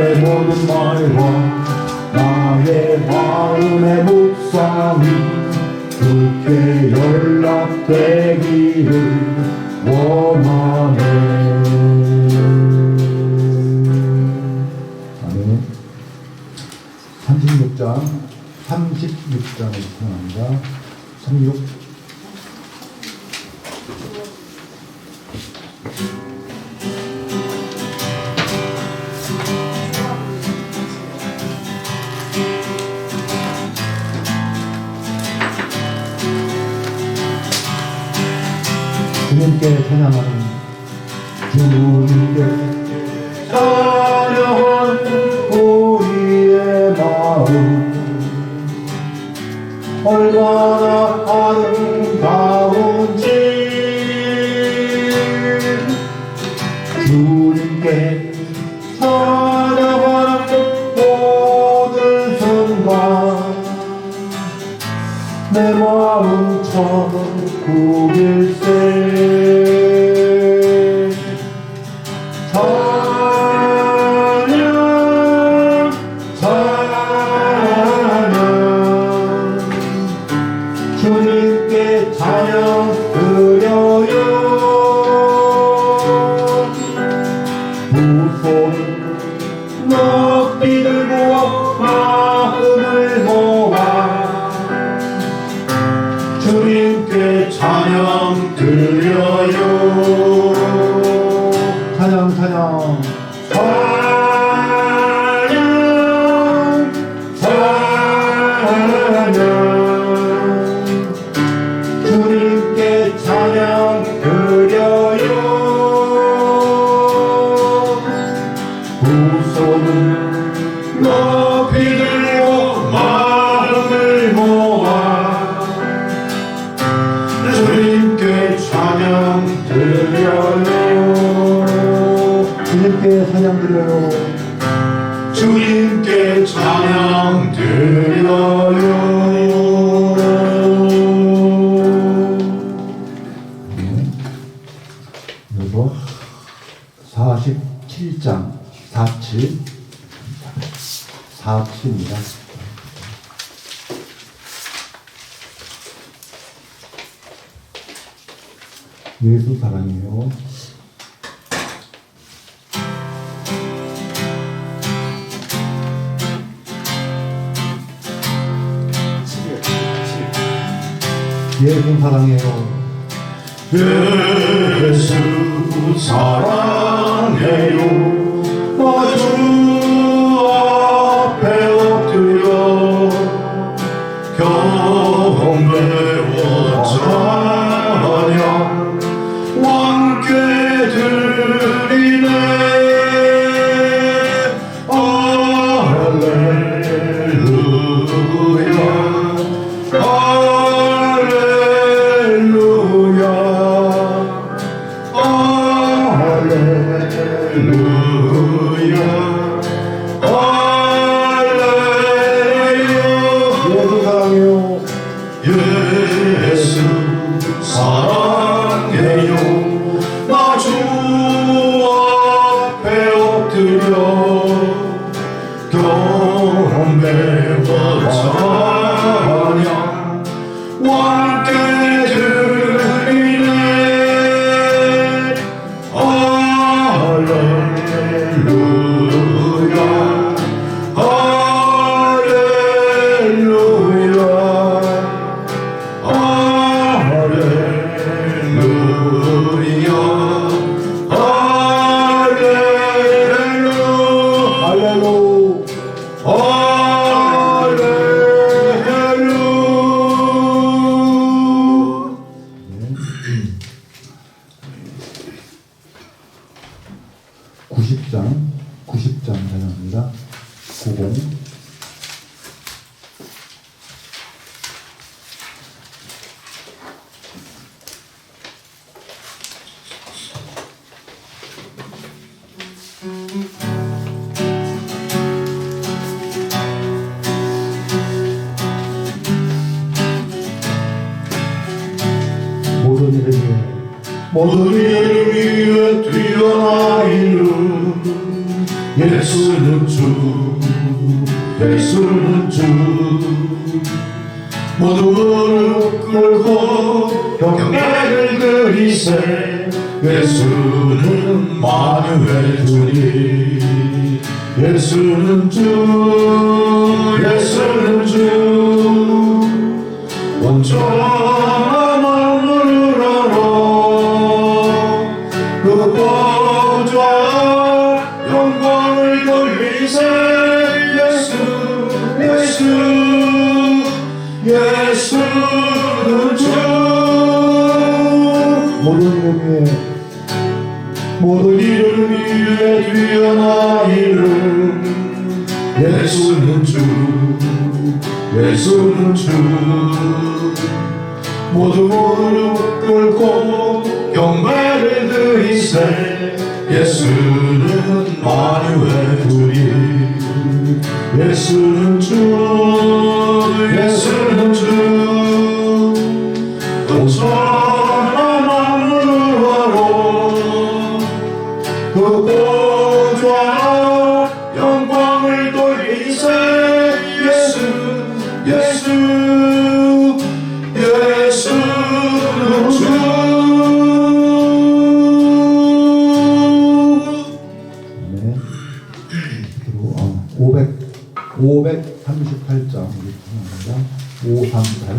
내 모든 말과 나의 마음의 묵상이 그렇게 연락되기를 원하네. 아멘. 36장을 시청합니다. 36. 주님께 찬양하는 주님께 찬양하는 우리의 마음 얼마나 아름다운지 주님께 찬양하는 모든 순간 내 마음 천국일세. 주님께 찬양 드려요. 두 손 높이 들고 마음을 모아 주님께 찬양 드려요. 찬양 찬양 주님께 찬양 드려요. 두 손을 높이 들고 마음을 모아 주님께 찬양 드려요. 주님께 찬양 드려요. 주님께 찬양 드려요. 그리고 47장 47입니다. 예수 사랑해요. 예수 사랑해요. 예수 사랑해요. 주 앞에 엎드려 경배와 찬양 왕께 드리네. 할렐루야 할렐루야 할렐루야 할렐루야. 예수 사랑해요. 나 주 앞에 엎드려 경배와 찬양 왕께 드리네. 할렐루야 할렐루야 할렐루야 찬양합니다. 90. 모든 일을 위해 뛰어나 이룬 예수는 주, 예수는 주. 모두 무릎 꿇고 경배를 드리세. 예수는 만유의 주님. 예수는 주, 예수는 주. 온전한 마음을 알아 그 보좌 영광을 돌리세. 예수, 예수, 예수는 주. 모든 이름 위에 뛰어난 이름. 예수는 주, 예수는 주. 모두 무릎 꿇고 경배를 드리세. 예수는 만유의 주님. 예수는 주, 예수는 주. 온전한 마음으로 그 보좌 영광을 돌리세. 예수, 예수, 예수는 주. 네. 그리고 538장 우리 합니다. 538.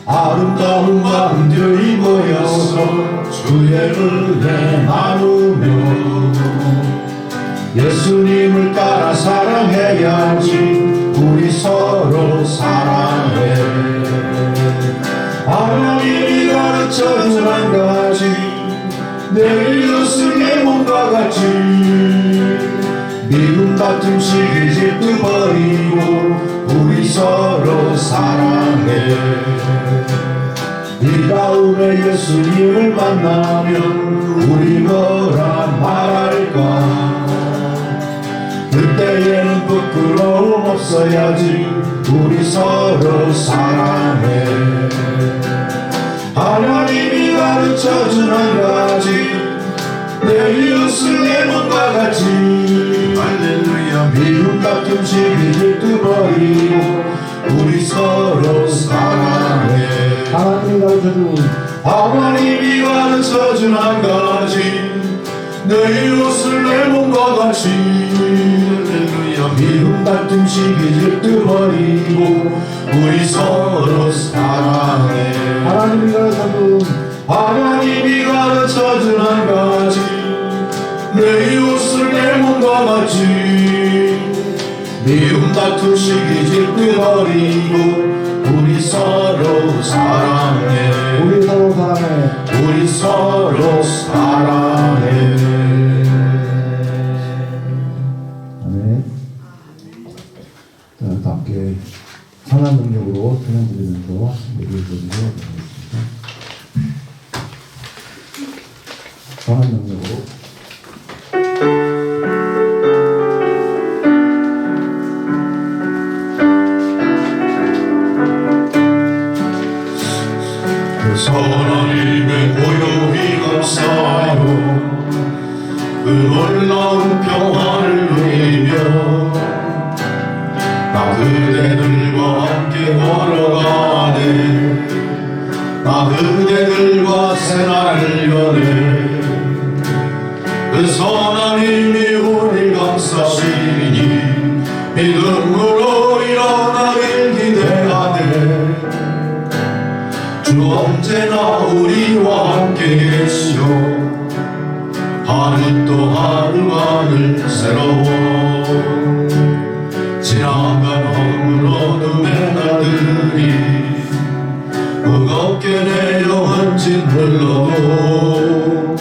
아름다운 마음들이 모여서 주의 은혜 나누며 예수님을 따라 사랑해야지. 우리 서로 사랑해. 하나님이 가르쳐준 한 가지, 내 이웃을 내 몸과 같이. 미움 다툼 시기 질투 버리고 우리 서로 사랑해. 이 다음에 예수님을 만나면 우리 뭐라 말할까. 그때에는 부끄러움 없어야지. 우리 서로 사랑해. 하나님이 가르쳐준 한 가지, 내 이웃을 내 몸과 같이. 할렐루야. 미움 다툼 시기 질투 버리고 우리 서로 사랑해. 하나님이 가르쳐준 한 가지, 내 이웃을 내 몸과 같이. 할렐루야. 미움 다툼 시기 질투 버리고 우리 서로 사랑해. 하나님이 가르쳐준 한 가지, 내 이웃을 내 몸과 같이. 미움 다툼 시기 질투 버리고 우리 서로 사랑해. 우리 서로 사랑해. 우리 서로 사랑해. 아멘. 자, 다 함께 선한 능력으로 찬양 드리면서 예배를 드리도록 하겠습니다. 선한 능력으로. 하나님의 고요히 감사하여 그 놀라운 평화를 누리며 나 그대들과 함께 걸어가네. 나 그대들과 새날을 여네. 그 선한 힘이 우리 감싸시니 믿음으로 일어나길 기대하네. 주 언제나 우리와 함께 계시오. 하루 또 하루가 늘 새로워. 지나간 허물 어둠의 날들이 무겁게 내려온 진 흘러도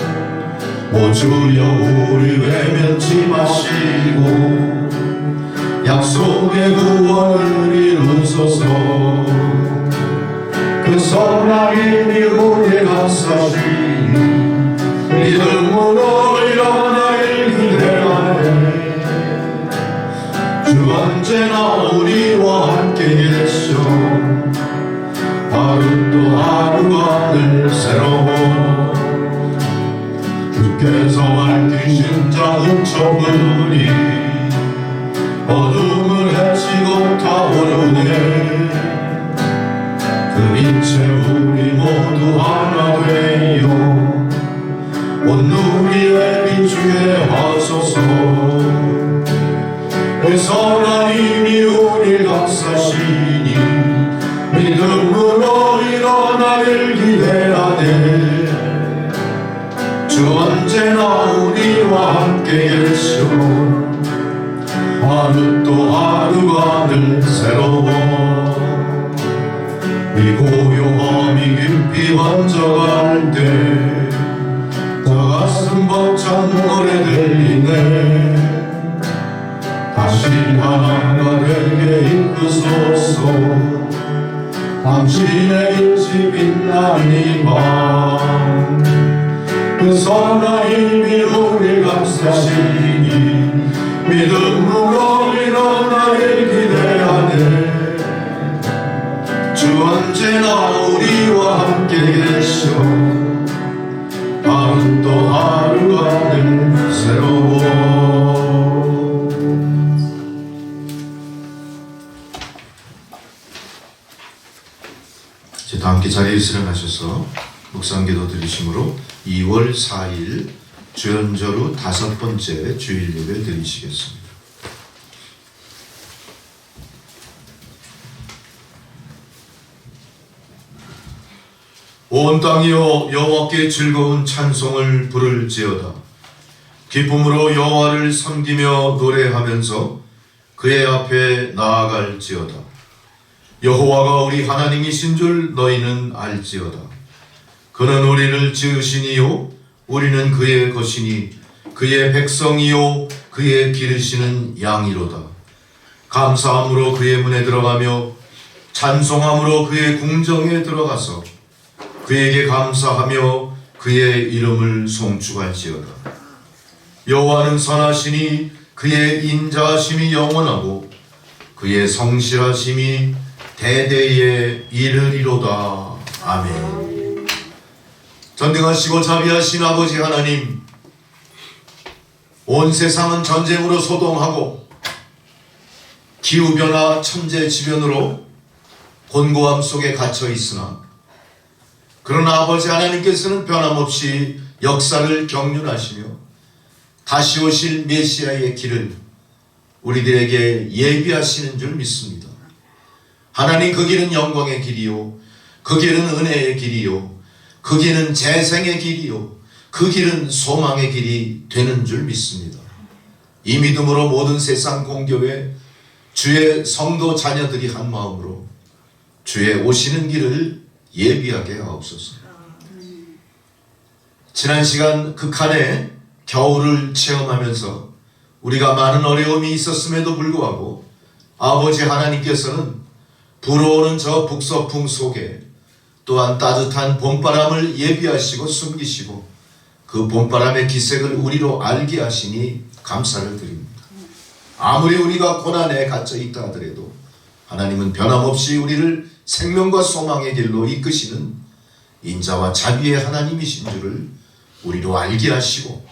오 주여 우리 외면치 마시고 약속의 구원을 이루소서. 그 선한 힘이 우리 감싸시니 믿음으로 일어나야 주 언제나 우리와 함께 계셔 하루 또 하루가 늘 새로워 주께서 밝히신 작은 천문이 어둠을 헤치고 타오르네 그 빛에 우리 모두 하나 되어 온 누리의 빛주에 하소서 그 선한 힘이 우리 감싸시니 믿음으로 일어나길 기대하네 주 언제나 우리와 함께 계셔 하루 또 하루가 늘 새로워 이 고요함이 깊이 번져갈 때 저 가슴 벅찬 노래 들리네 다시 하나가 되게 이끄소서 당신의 빛이 빛나는 이밤 선한 힘이 우리 감싸시니 믿음으로 일어나길 기대하네 주 언제나 우리와 함께 계셔 하루 또 하루가 늘 새로워 이제 다 함께 자리에 수련하셔서 묵상기도 드리심으로 2월 4일 주연절 후 5번째 주일 예배 드리시겠습니다. 온 땅이여 여호와께 즐거운 찬송을 부를지어다. 기쁨으로 여호와를 섬기며 노래하면서 그의 앞에 나아갈지어다. 여호와가 우리 하나님이신 줄 너희는 알지어다. 그는 우리를 지으시니요 우리는 그의 것이니 그의 백성이요 그의 기르시는 양이로다. 감사함으로 그의 문에 들어가며 찬송함으로 그의 궁정에 들어가서 그에게 감사하며 그의 이름을 송축할지어다. 여호와는 선하시니 그의 인자하심이 영원하고 그의 성실하심이 대대에 이르리로다. 아멘. 전능하시고 자비하신 아버지 하나님, 온 세상은 전쟁으로 소동하고 기후변화 천재지변으로 곤고함 속에 갇혀 있으나 그러나 아버지 하나님께서는 변함없이 역사를 경륜하시며 다시 오실 메시아의 길을 우리들에게 예비하시는 줄 믿습니다. 하나님, 그 길은 영광의 길이요 그 길은 은혜의 길이요 그 길은 재생의 길이요 그 길은 소망의 길이 되는 줄 믿습니다. 이 믿음으로 모든 세상 공교회 주의 성도 자녀들이 한 마음으로 주의 오시는 길을 예비하게 하옵소서. 지난 시간 극한의 겨울을 체험하면서 우리가 많은 어려움이 있었음에도 불구하고 아버지 하나님께서는 불어오는 저 북서풍 속에 또한 따뜻한 봄바람을 예비하시고 숨기시고 그 봄바람의 기색을 우리로 알게 하시니 감사를 드립니다. 아무리 우리가 고난에 갇혀 있다 하더라도 하나님은 변함없이 우리를 생명과 소망의 길로 이끄시는 인자와 자비의 하나님이신 줄을 우리로 알게 하시고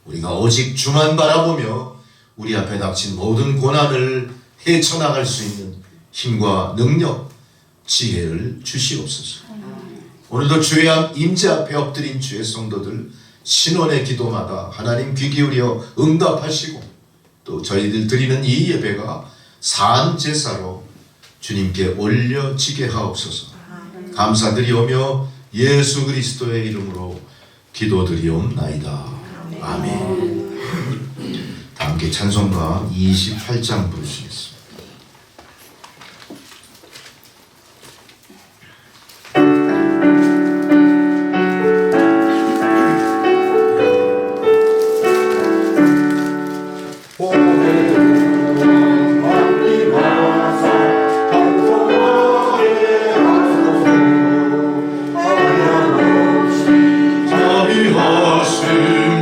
우리가 오직 주만 바라보며 우리 앞에 닥친 모든 고난을 헤쳐나갈 수 있는 힘과 능력, 지혜를 주시옵소서. 오늘도 주의 임재 앞에 엎드린 주의 성도들 신원의 기도마다 하나님 귀 기울여 응답하시고 또 저희들 드리는 이 예배가 산 제사로 주님께 올려지게 하옵소서. 감사드리오며 예수 그리스도의 이름으로 기도드리옵나이다. 아멘. 다 함께 찬송가 28장 부르시겠습니다.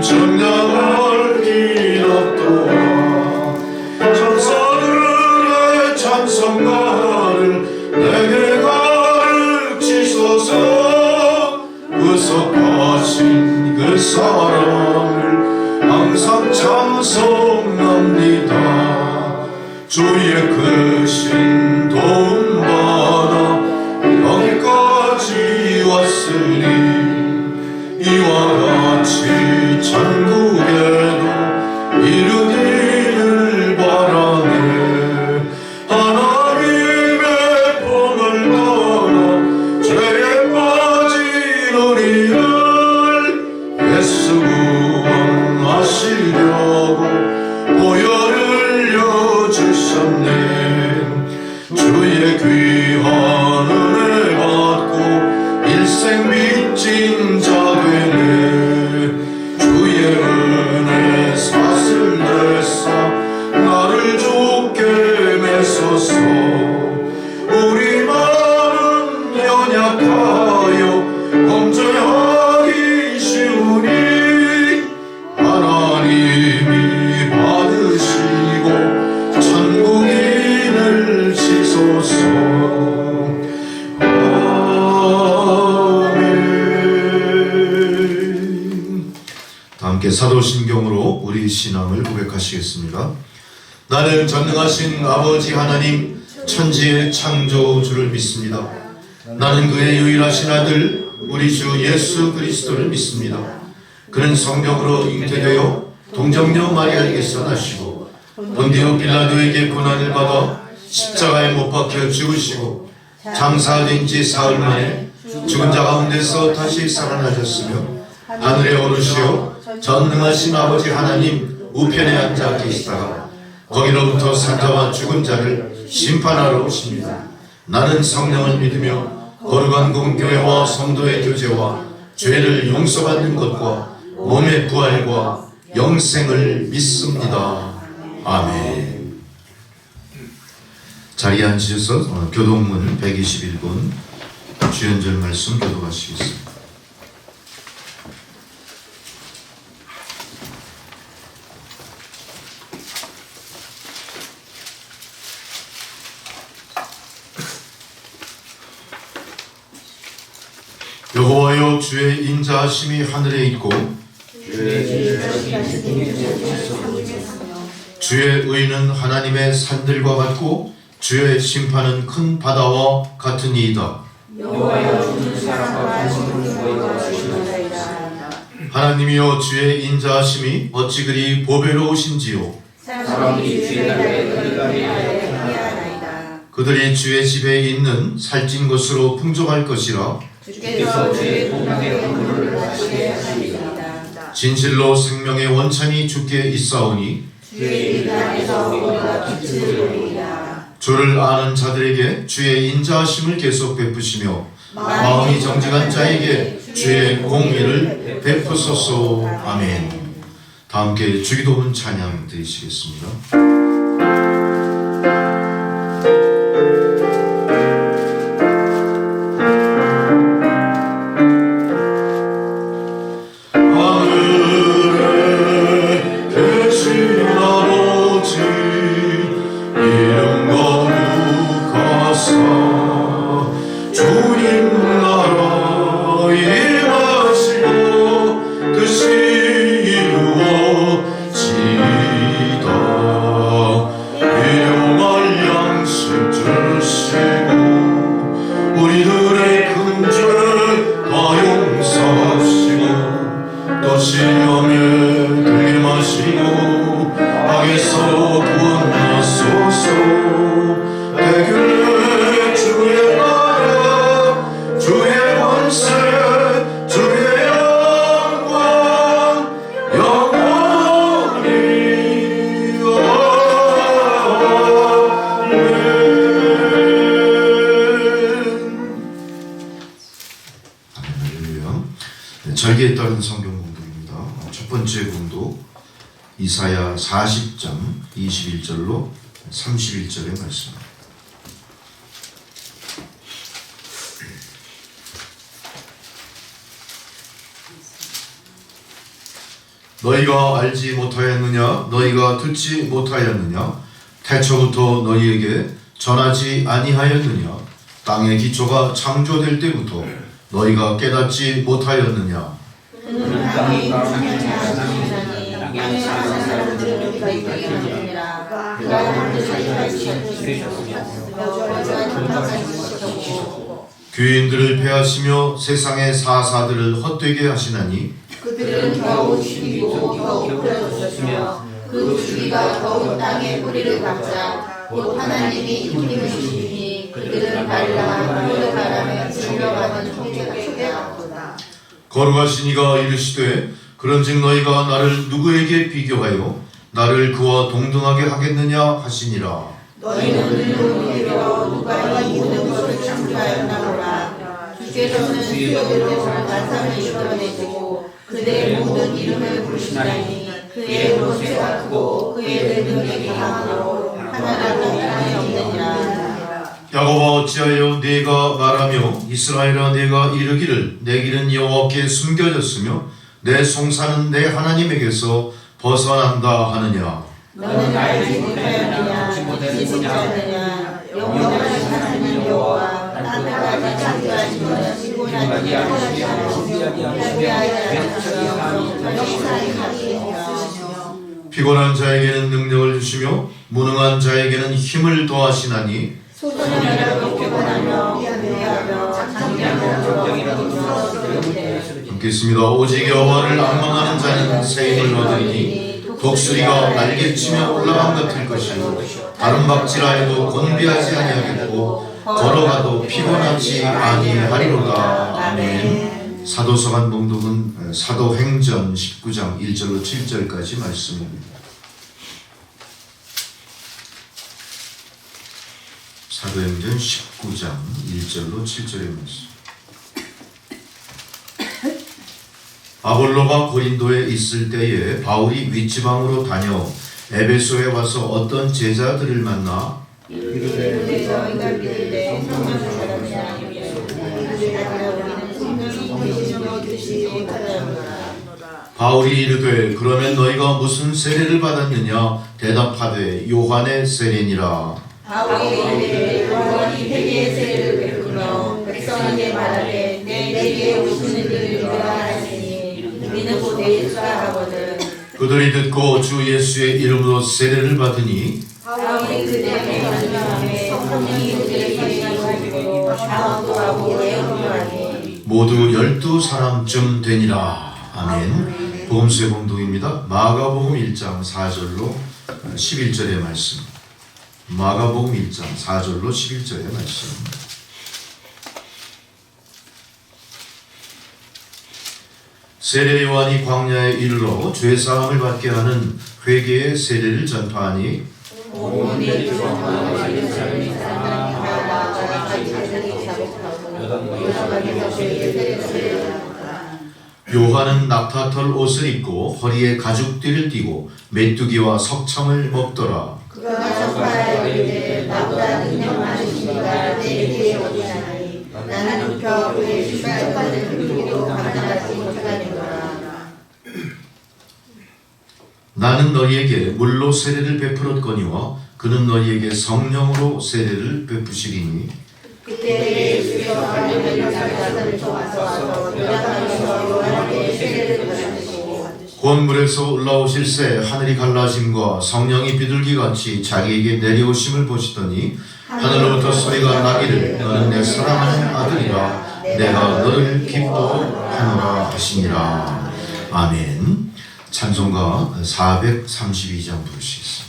정량을 기렸도다 천사를 찬송합니다. 주의 크신 도움 받아 여기까지 왔으니 이와 같이 천국에도 이르기를 바라네. 하나님의 품을 따라 죄에 빠진 우리를 예수 구원하시려고 보혈을 흘려주셨네. 주의 귀한 은혜 받고 일생 빚진 자 되네. 주의 은혜 사슬 내사 나를 좋게 메소서. 우리 마음은 연약하여 범죄하기 쉬우니 하나님이 받으시고 천국인을 지소서. 함께 사도신경으로 우리 신앙을 고백하시겠습니다. 나는 전능하신 아버지 하나님 천지의 창조주를 믿습니다. 나는 그의 유일하신 아들 우리 주 예수 그리스도를 믿습니다. 그는 성령으로 잉태되어 동정녀 마리아에게서 나시고 본디오 빌라도에게 고난을 받아 십자가에 못 박혀 죽으시고 장사된 지 사흘 만에 죽은 자 가운데서 다시 살아나셨으며 하늘에 오르시어 전능하신 아버지 하나님 우편에 앉아 계시다가 거기로부터 산자와 죽은 자를 심판하러 오십니다. 나는 성령을 믿으며 거룩한 공교회와 성도의 교제와 죄를 용서받는 것과 몸의 부활과 영생을 믿습니다. 아멘. 자리에 앉으셔서 교동문 121권 주연절 말씀 교독하시겠습니다. 여호와여 주의 인자하심이 하늘에 있고 주의 의는 하나님의 산들과 같고 주의 심판은 큰 바다와 같으니이다. 하나님이여 주의 인자하심이 어찌 그리 보배로우신지요. 그들이 주의 집에 있는 살찐 것으로 풍족할 것이라. 주께서 주의 공명의 공물을 하시게 하시리이다. 진실로 생명의 원천이 주께 있사오니 주의 일 안에서 우리가 빛을 보리이다. 주를 아는 자들에게 주의 인자하심을 계속 베푸시며 마음이 정직한 자에게 주의 공의를 베푸소서. 아멘. 다 함께 주기도문 찬양 드리시겠습니다. 절기에 따른 성경 공독입니다. 첫 번째 공독 이사야 40장 21절로 31절의 말씀. 너희가 알지 못하였느냐? 너희가 듣지 못하였느냐? 태초부터 너희에게 전하지 아니하였느냐? 땅의 기초가 창조될 때부터 너희가 깨닫지 못하였느냐? 땅에 사는 사람들은 우리가 있게 하느니라. 그가 하늘을 살리시고 귀인들을 패하시며 세상의 사사들을 헛되게 하시나니 그들은 겨우 죽이고 겨우 풀어주셨으며 그 주기가 겨우 땅에 뿌리를 박자 곧 하나님이 힘을 주시니 그들은 발라 그의 바람에 질려가는 총재가 거룩하신 이가 이르시되 그런즉 너희가 나를 누구에게 비교하여 나를 그와 동등하게 하겠느냐 하시니라. 너희는 눈으로 비벼 누가 이 모든 것을 창조하였나 보라. 주께서는 수요대로 단상을 이끌어내시고 그들의 모든 이름을 부르시나니 그의 권세가 크고 그의 능력이 강하고 하나라도 땅에 없느니라. 야곱아 어찌하여 네가 말하며 이스라엘아 내가 이르기를 내 길은 여호와께 숨겨졌으며 내 송사는 내 하나님에게서 벗어난다 하느냐. 너는 알지 못하였느냐 듣지 못하였느냐 영원하신 하나님 여호와 땅까지 창조하신 것은 시고나지 않으시며 역사의 가치 없으시며 피곤한 자에게는 능력을 주시며 무능한 자에게는 힘을 더하시나니 소년이라도 피곤하며 미안해하며 장장이라도 읽겠습니다. 오직 여호와를 악망하는 자는 새 힘을 얻으리니 독수리가 날개치며 올라감 같을 것이요 다른 박질하여도 곤비하지 아니하겠고 걸어가도 피곤하지 아니하리로다. 아멘. 사도서관 봉독은 사도행전 19장 1절로 7절까지 말씀입니다. 사도행전 19장 1절로 7절의 말씀. 아볼로가 고린도에 있을 때에 바울이 윗지방으로 다녀 에베소에 와서 어떤 제자들을 만나 바울이 이르되 그러면 너희가 무슨 세례를 받았느냐 대답하되 요한의 세례니라. 바울이 이르되 요한이 회개의 세례를 베풀며 백성에게 말하되 내게 오시는 이를 믿으라 하시니 우리는 곧 예수라 하거든. 그들이 듣고 주 예수의 이름으로 세례를 받으니 바울이 그들에게 말하되 성령이 그들에게 임하시고 방언도 하고 예언도 하니 모두 12사람쯤 되니라. 아멘. 복음서의 봉독입니다. 마가복음 1장 4절로 11절의 말씀. 마가복음 1장 4절로 11절의 말씀. 세례 요한이 광야에 이르러 죄사함을 받게 하는 회개의 세례를 전파하니 요한은 낙타털 옷을 입고 허리에 가죽띠를 띠고 메뚜기와 석청을 먹더라. 그가 전파하여 이르되 나보다 능력 많으신 이가 내게 오시나니 나는 눕혀 그의 신발과는 흙이도 감당하지 못하겠노라. 나는 너희에게 물로 세례를 베풀었거니와 그는 너희에게 성령으로 세례를 베푸시리니 그때 예수께서 하늘의 사람을 와서 요단강에서 요한에게 세례를 받으시고 본물에서 올라오실새 하늘이 갈라짐과 성령이 비둘기같이 자기에게 내려오심을 보시더니 하늘로부터 소리가 나기를 너는 내 사랑하는 아들이라 내가 너를 기뻐하노라 하시니라. 아멘. 찬송가 432장 부르시겠습니다.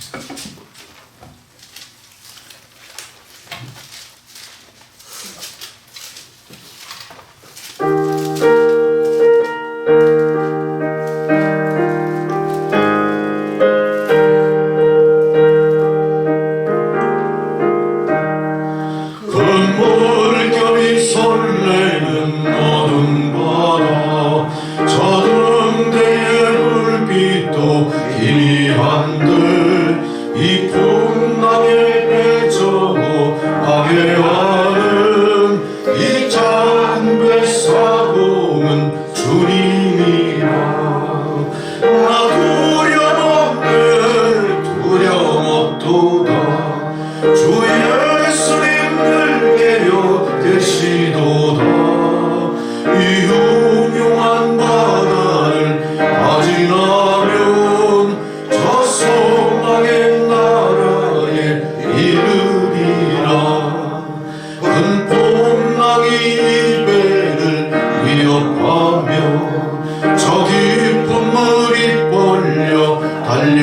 이 흉흉한 바다를 가지나면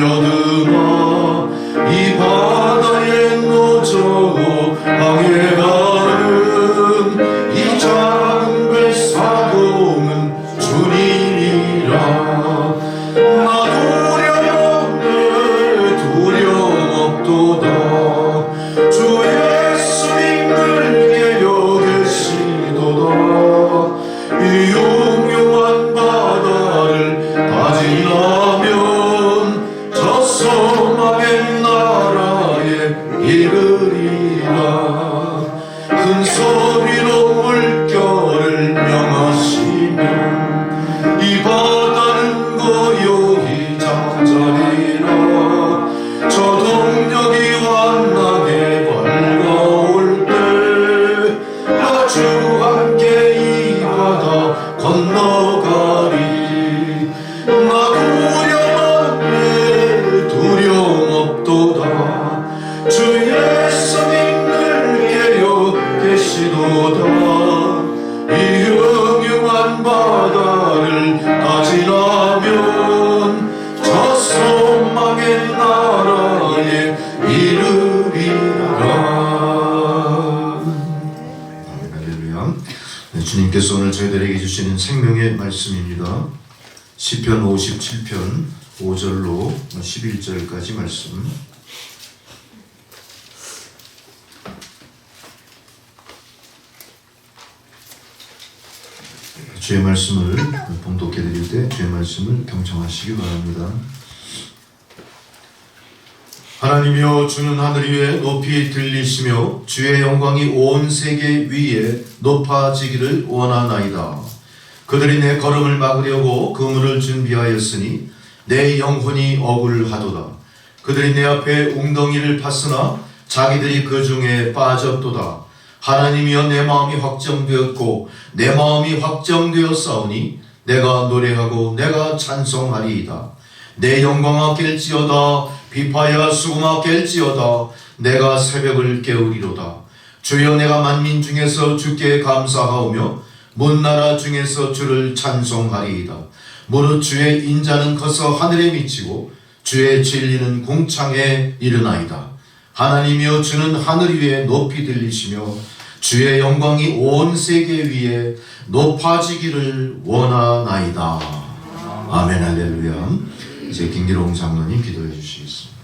뛰어드나 이 바다에 노져 항해하는 이 작은 배 사공은 주님이라. 나 두려움없도다. 주 예수 믿을게 여기시도다. 이 용용한 바다를 다지려면 저 소망의 나라에 이르리라. 큰 소리로 물결을 명하시며 이 바다는 고요히 잠자리라. 저 동력이 완나게 밝아올 때 나 주 함께 이 바다 건너가리. 나 두려움없도다. 주 예수 믿을게요 계시도다. 이 흥흉한 바다를 다지라면 저 소망의 나라에 이르리라. 할렐루야. 네, 주님께서 오늘 저희들에게 주시는 생명의 말씀입니다. 시편 57편 5절로 11절까지 말씀. 주의 말씀을 봉독해 드릴 때 주의 말씀을 경청하시기 바랍니다. 하나님이여, 주는 하늘 위에 높이 들리시며 주의 영광이 온 세계 위에 높아지기를 원하나이다. 그들이 내 걸음을 막으려고 그물을 준비하였으니 내 영혼이 억울하도다. 그들이 내 앞에 웅덩이를 팠으나 자기들이 그 중에 빠졌도다. 하나님이여, 내 마음이 확정되었고 내 마음이 확정되었사오니 내가 노래하고 내가 찬송하리이다. 내 영광아 깰지어다. 비파야 수금아 깰지어다. 내가 새벽을 깨우리로다. 주여, 내가 만민 중에서 주께 감사하오며 먼나라 중에서 주를 찬송하리이다. 무릇 주의 인자는 커서 하늘에 미치고 주의 진리는 궁창에 이르나이다. 하나님이여, 주는 하늘 위에 높이 들리시며 주의 영광이 온 세계 위에 높아지기를 원하나이다. 아멘. 할렐루야. 이제 김기롱 장로님 기도해 주시겠습니다.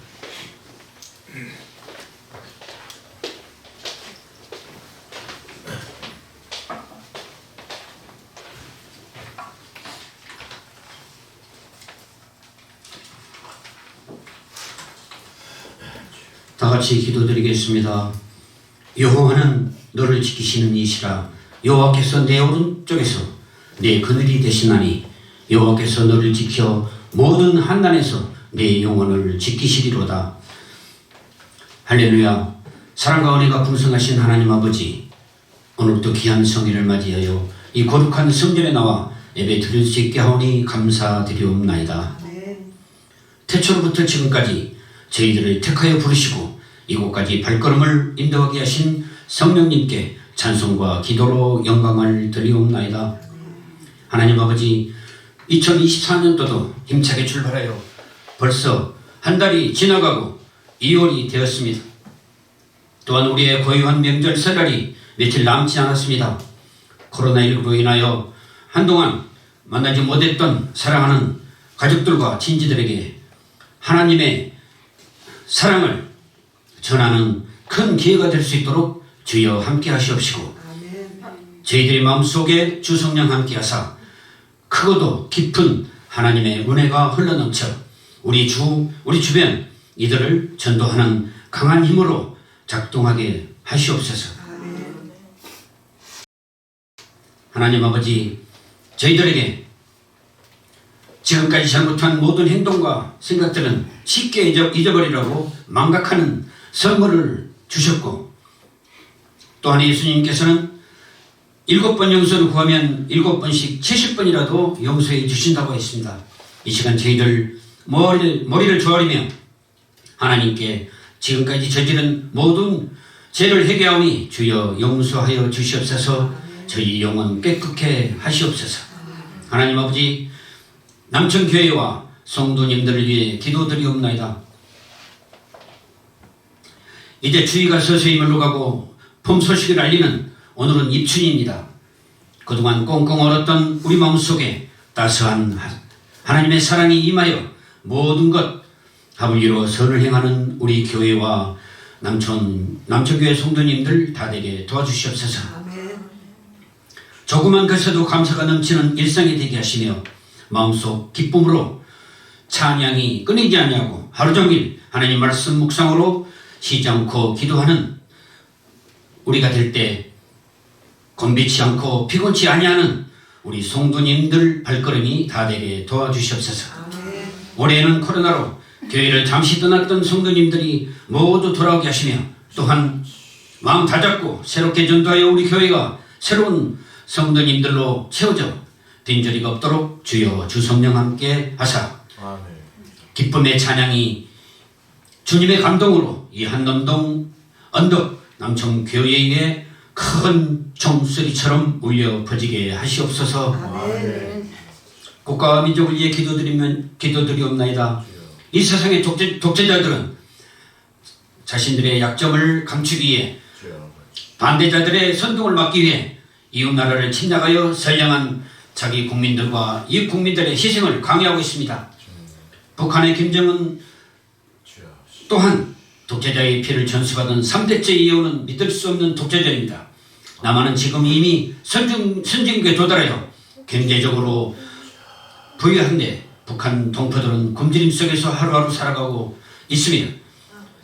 다 같이 기도드리겠습니다. 여호와는 너를 지키시는 이시라. 여호와께서 내 오른쪽에서 내 그늘이 되시나니 여호와께서 너를 지켜 모든 환난에서 내 영혼을 지키시리로다. 할렐루야. 사랑과 은혜가 풍성하신 하나님 아버지, 오늘도 귀한 성일을 맞이하여 이 거룩한 성전에 나와 예배 드릴 수 있게 하오니 감사드리옵나이다. 태초로부터 지금까지 저희들을 택하여 부르시고 이곳까지 발걸음을 인도하게 하신 성령님께 찬송과 기도로 영광을 드리옵나이다. 하나님 아버지, 2024년도도 힘차게 출발하여 벌써 한 달이 지나가고 2월이 되었습니다. 또한 우리의 고유한 명절 설날이 며칠 남지 않았습니다. 코로나19로 인하여 한동안 만나지 못했던 사랑하는 가족들과 친지들에게 하나님의 사랑을 전하는 큰 기회가 될 수 있도록 주여 함께 하시옵시고, 저희들의 마음속에 주 성령 함께 하사 크고도 깊은 하나님의 은혜가 흘러넘쳐 우리 주변 이들을 전도하는 강한 힘으로 작동하게 하시옵소서. 하나님 아버지, 저희들에게 지금까지 잘못한 모든 행동과 생각들은 쉽게 잊어버리라고 망각하는 선물을 주셨고, 또한 예수님께서는 7번 용서를 구하면 7번씩 70번이라도 용서해 주신다고 했습니다. 이 시간 저희들 머리를 조아리며 하나님께 지금까지 저지른 모든 죄를 회개하오니 주여 용서하여 주시옵소서. 저희 영혼 깨끗게 하시옵소서. 하나님 아버지, 남천교회와 성도님들을 위해 기도드리옵나이다. 이제 주의가 서서히 물러가고 봄 소식을 알리는 오늘은 입춘입니다. 그동안 꽁꽁 얼었던 우리 마음속에 따스한 하나님의 사랑이 임하여 모든 것 합을 이루어 선을 행하는 우리 교회와 남천교회 성도님들 다 되게 도와주시옵소서. 조그만 것에도 감사가 넘치는 일상이 되게 하시며 마음속 기쁨으로 찬양이 끊이지 아니하고 하루 종일 하나님 말씀 묵상으로 쉬지 않고 기도하는 우리가 될 때 곤비치 않고 피곤치 아니하는 우리 성도님들 발걸음이 다 되게 도와주시옵소서. 올해는 코로나로 교회를 잠시 떠났던 성도님들이 모두 돌아오게 하시며 또한 마음 다잡고 새롭게 전도하여 우리 교회가 새로운 성도님들로 채워져 빈자리가 없도록 주여 주 성령 함께 하사 기쁨의 찬양이 주님의 감동으로 이 한남동 언덕 남천교회에 큰 종소리처럼 울려 퍼지게 하시옵소서. 국가와 민족을 위해 기도드리옵나이다. 이 세상의 독재자들은 자신들의 약점을 감추기 위해 반대자들의 선동을 막기 위해 이웃나라를 침략하여 선량한 자기 국민들과 이 국민들의 희생을 강요하고 있습니다. 북한의 김정은 또한 독재자의 피를 전수받은 3대째 이어오는 믿을 수 없는 독재자입니다. 남한은 지금 이미 선진국에 도달하여 경제적으로 부유한데 북한 동포들은 굶주림 속에서 하루하루 살아가고 있으며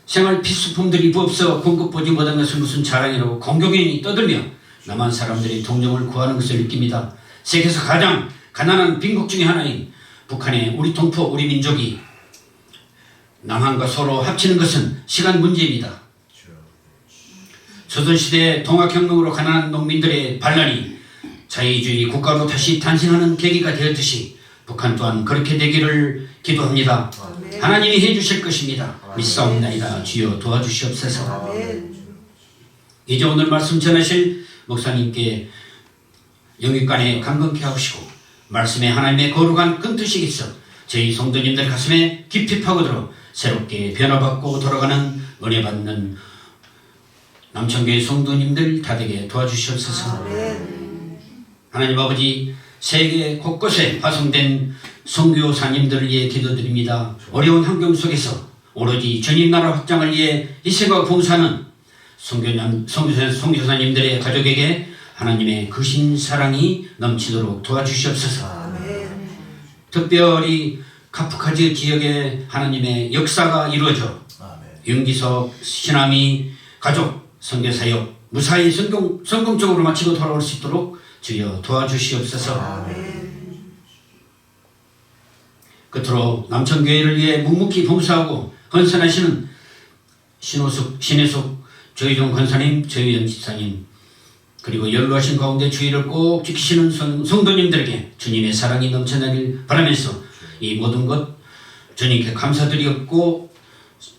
생활 필수품들이 없어 공급보지 못한 것은 무슨 자랑이라고 공공연히 떠들며 남한 사람들이 동정을 구하는 것을 느낍니다. 세계에서 가장 가난한 빈국 중에 하나인 북한의 우리 동포 우리 민족이 남한과 서로 합치는 것은 시간 문제입니다. 조선시대 동학혁명으로 가난한 농민들의 반란이 자유주의 국가로 다시 탄생하는 계기가 되었듯이 북한 또한 그렇게 되기를 기도합니다. 하나님이 해주실 것입니다. 믿사옵나이다. 주여 도와주시옵소서. 이제 오늘 말씀 전하실 목사님께 영육간에 강건케 하시고 말씀에 하나님의 거룩한 큰 뜻이 있어 저희 성도님들 가슴에 깊이 파고들어 새롭게 변화받고 돌아가는 은혜 받는 남천교회 성도님들 다 되게 도와주시옵소서. 하나님 아버지 세계 곳곳에 파송된 선교사님들을 위해 기도드립니다. 어려운 환경 속에서 오로지 주님 나라 확장을 위해 희생하고 봉사하는 선교사님들의 가족에게 하나님의 거신 사랑이 넘치도록 도와주시옵소서. 특별히 카프카즈 지역에 하나님의 역사가 이루어져 윤기석 신남이 가족 선교사역 무사히 성공적으로 마치고 돌아올 수 있도록 주여 도와주시옵소서. 끝으로 남천교회를 위해 묵묵히 봉사하고 헌선하시는 신혜숙 조희종 권사님, 조희연 집사님 그리고 연로하신 가운데 주의를 꼭 지키시는 성도님들에게 주님의 사랑이 넘쳐나길 바라면서 이 모든 것 주님께 감사드리옵고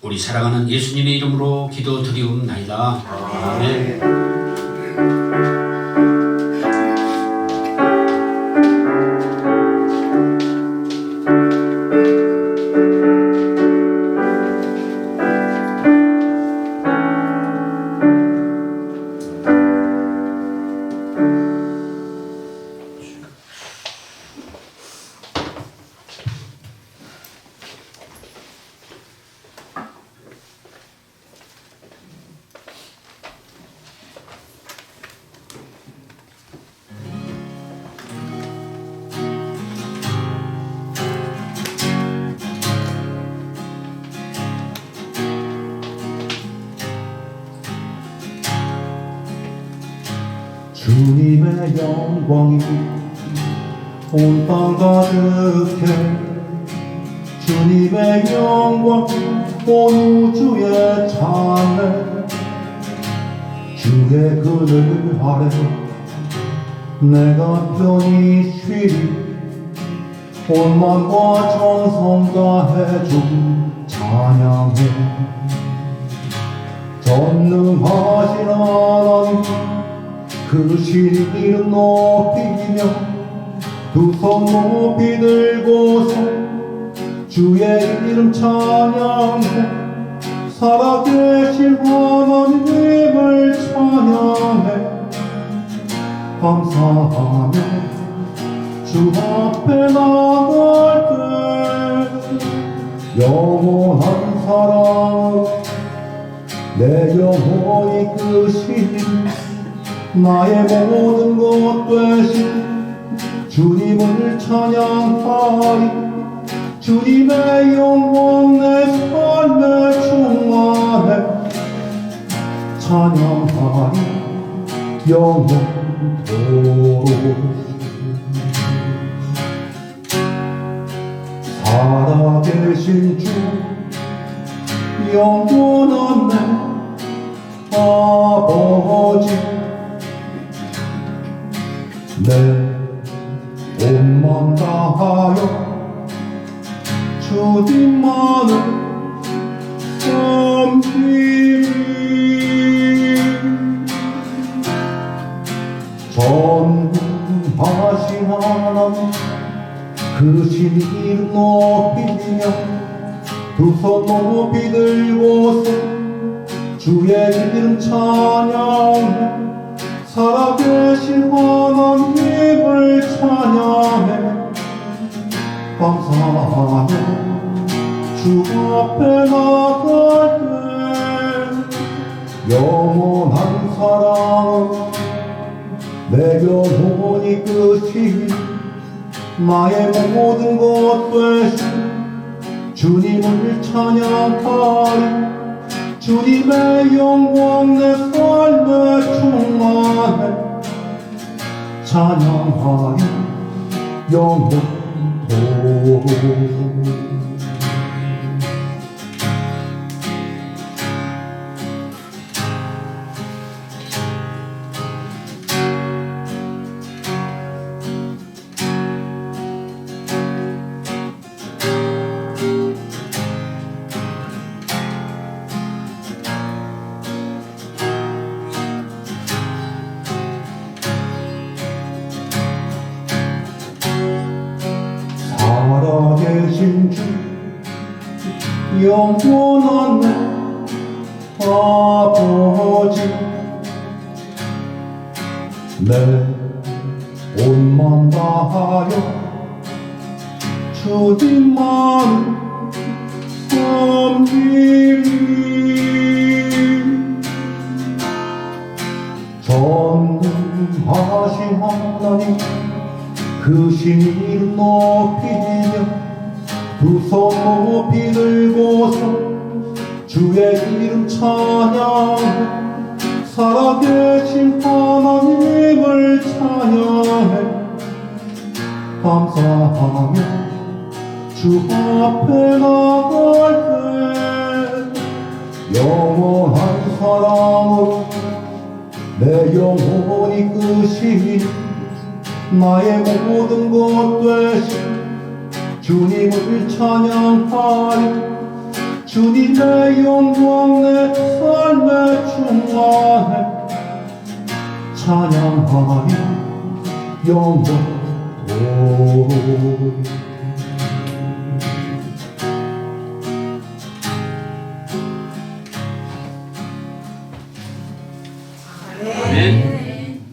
우리 사랑하는 예수님의 이름으로 기도드리옵나이다. 아멘. 주님의 영광이 온 땅 가득해 주님의 영광 온 우주에 찬해 주의 그늘 아래 내가 편히 쉬리 온 마음과 정성 다해 주 찬양해 전능하신 하나님 그 신 이름 높이며 두 손 높이 들고서 주의 이름 찬양해 살아계신 하나님을 찬양해 감사하며 주 앞에 나갈 때 영원한 사랑 내 영혼이 끄신 나의 모든 것 되신 주님을 찬양하리 주님의 영광 내 삶에 충만해 찬양하리 영원토록 살아계신 주 영원한 내 아버지 내 온맘 다하여 주님만을 섬기리 전능하신 하나님 그 신 이름 높이며 두 손 높이 들고서 주의 이름 찬양해 살아계신 하나님을 찬양해 감사하며 주 앞에 나갈 때 영원한 사랑 내 영혼이 끝이 나의 모든 것 되신 주님을 찬양하리 주님의 영광 내 삶에 충만해 찬양하리 영원토록 살아계신 주 영원한 내 아버지 내 온맘 다하여 주님만 섬기리 전능하신 하나님 그 신 이름 높이며 두 손 높이 들고서 주의 이름 찬양해 살아계신 하나님을 찬양해 감사하며 주 앞에 나갈 때 영원한 사랑으로 내 영혼이 끄신 나의 모든 것 되신 주님을 찬양하리 주님의 영광 내 삶에 충만해 찬양하리 영원토록 아멘.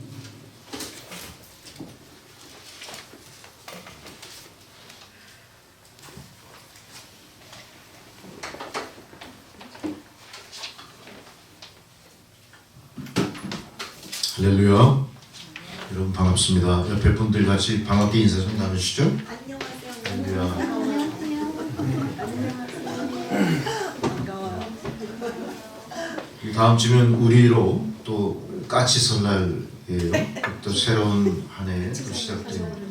할렐루야. 여러분 반갑습니다. 옆에 분들 같이 반갑게 인사 좀 나누시죠. 할렐루야. 다음 주면 우리로 또 까치 설날이에요. 또 새로운 한 해 또 시작된.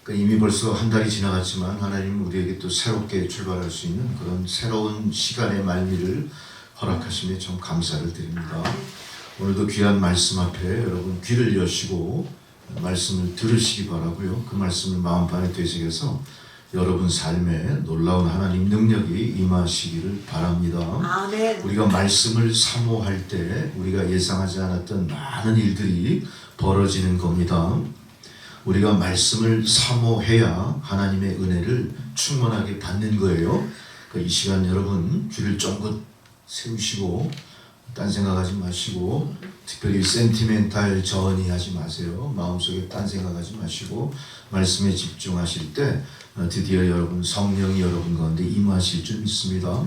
그러니까 이미 벌써 한 달이 지나갔지만 하나님은 우리에게 또 새롭게 출발할 수 있는 그런 새로운 시간의 말미를 허락하심에 참 감사를 드립니다. 오늘도 귀한 말씀 앞에 여러분 귀를 여시고 말씀을 들으시기 바라고요. 그 말씀을 마음판에 되새겨서 여러분 삶에 놀라운 하나님 능력이 임하시기를 바랍니다. 아멘. 우리가 말씀을 사모할 때 우리가 예상하지 않았던 많은 일들이 벌어지는 겁니다. 우리가 말씀을 사모해야 하나님의 은혜를 충만하게 받는 거예요. 이 시간 여러분 귀를 쫑긋 세우시고 딴 생각하지 마시고, 특별히 센티멘탈 저언이하지 마세요. 마음속에 딴 생각하지 마시고 말씀에 집중하실 때 드디어 여러분 성령이 여러분 가운데 임하실 줄 믿습니다.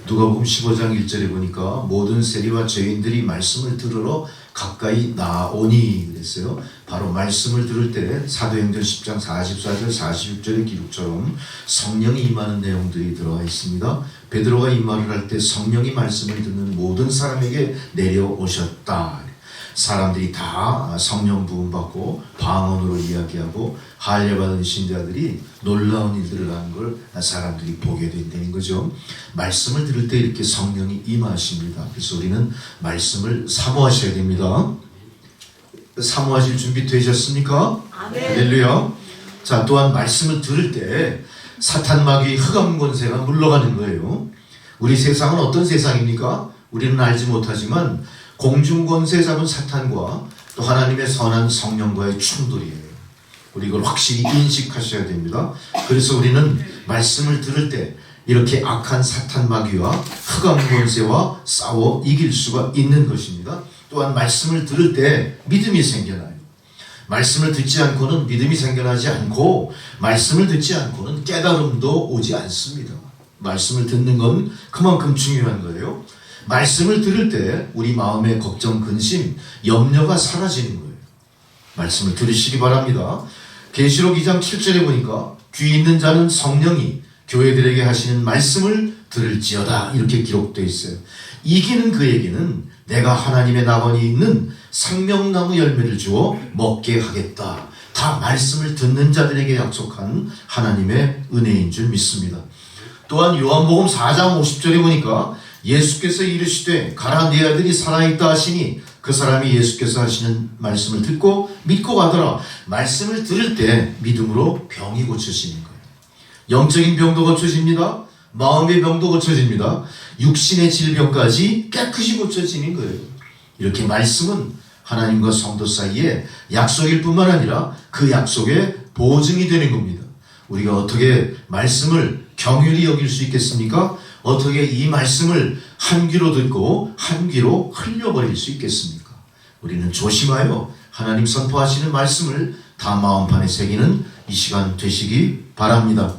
누가복음 15장 1절에 보니까 모든 세리와 죄인들이 말씀을 들으러 가까이 나오니 그랬어요. 바로 말씀을 들을 때 사도행전 10장 44절 46절의 기록처럼 성령이 임하는 내용들이 들어가 있습니다. 베드로가 이 말을 할 때 성령이 말씀을 듣는 모든 사람에게 내려오셨다. 사람들이 다 성령 부음 받고 방언으로 이야기하고 할례받은 신자들이 놀라운 일들을 하는 걸 사람들이 보게 된다는 거죠. 말씀을 들을 때 이렇게 성령이 임하십니다. 그래서 우리는 말씀을 사모하셔야 됩니다. 사모하실 준비 되셨습니까? 할렐루야. 자, 또한 말씀을 들을 때 사탄 마귀의 흑암 권세가 물러가는 거예요. 우리 세상은 어떤 세상입니까? 우리는 알지 못하지만 공중 권세 잡은 사탄과 또 하나님의 선한 성령과의 충돌이에요. 우리 이걸 확실히 인식하셔야 됩니다. 그래서 우리는 말씀을 들을 때 이렇게 악한 사탄 마귀와 흑암 권세와 싸워 이길 수가 있는 것입니다. 또한 말씀을 들을 때 믿음이 생겨나요. 말씀을 듣지 않고는 믿음이 생겨나지 않고, 말씀을 듣지 않고는 깨달음도 오지 않습니다. 말씀을 듣는 건 그만큼 중요한 거예요. 말씀을 들을 때 우리 마음의 걱정, 근심, 염려가 사라지는 거예요. 말씀을 들으시기 바랍니다. 계시록 2장 7절에 보니까 귀 있는 자는 성령이 교회들에게 하시는 말씀을 들을지어다 이렇게 기록되어 있어요. 이기는 그에게는 내가 하나님의 낙원이 있는 생명나무 열매를 주어 먹게 하겠다. 다 말씀을 듣는 자들에게 약속한 하나님의 은혜인 줄 믿습니다. 또한 요한복음 4장 50절에 보니까 예수께서 이르시되 가라 네 아들이 살아있다 하시니 그 사람이 예수께서 하시는 말씀을 듣고 믿고 가더라. 말씀을 들을 때 믿음으로 병이 고쳐지는 거예요. 영적인 병도 고쳐집니다. 마음의 병도 고쳐집니다. 육신의 질병까지 깨끗이 고쳐지는 거예요. 이렇게 말씀은 하나님과 성도 사이에 약속일 뿐만 아니라 그 약속의 보증이 되는 겁니다. 우리가 어떻게 말씀을 경휼히 여길 수 있겠습니까? 어떻게 이 말씀을 한 귀로 듣고 한 귀로 흘려버릴 수 있겠습니까? 우리는 조심하여 하나님 선포하시는 말씀을 다 마음판에 새기는 이 시간 되시기 바랍니다.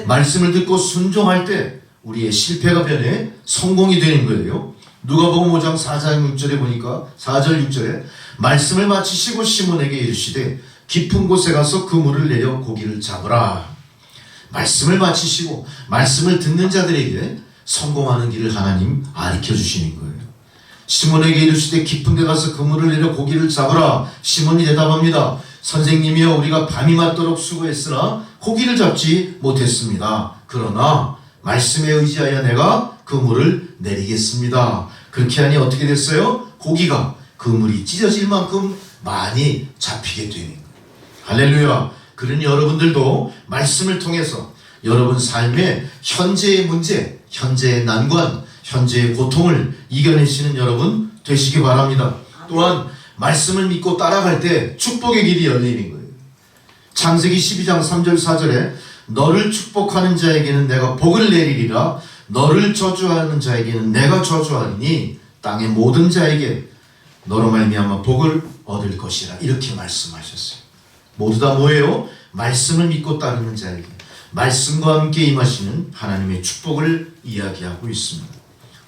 말씀을 듣고 순종할 때 우리의 실패가 변해 성공이 되는 거예요. 누가복음 5장 4장 6절에 보니까 4절 6절에 말씀을 마치시고 시몬에게 이르시되 깊은 곳에 가서 그물을 내려 고기를 잡으라. 말씀을 마치시고 말씀을 듣는 자들에게 성공하는 길을 하나님 가르쳐 주시는 거예요. 시몬에게 이르시되 깊은 데 가서 그물을 내려 고기를 잡으라. 시몬이 대답합니다. 선생님이여 우리가 밤이 맞도록 수고했으나 고기를 잡지 못했습니다. 그러나 말씀에 의지하여 내가 그물을 내리겠습니다. 그렇게 하니 어떻게 됐어요? 고기가 그물이 찢어질 만큼 많이 잡히게 되는 거예요. 할렐루야. 그러니 여러분들도 말씀을 통해서 여러분 삶의 현재의 문제, 현재의 난관, 현재의 고통을 이겨내시는 여러분 되시기 바랍니다. 또한 말씀을 믿고 따라갈 때 축복의 길이 열리는 거예요. 창세기 12장 3절 4절에 너를 축복하는 자에게는 내가 복을 내리리라. 너를 저주하는 자에게는 내가 저주하리니 땅의 모든 자에게 너로 말미암아 복을 얻을 것이라. 이렇게 말씀하셨어요. 모두 다 뭐예요? 말씀을 믿고 따르는 자에게 말씀과 함께 임하시는 하나님의 축복을 이야기하고 있습니다.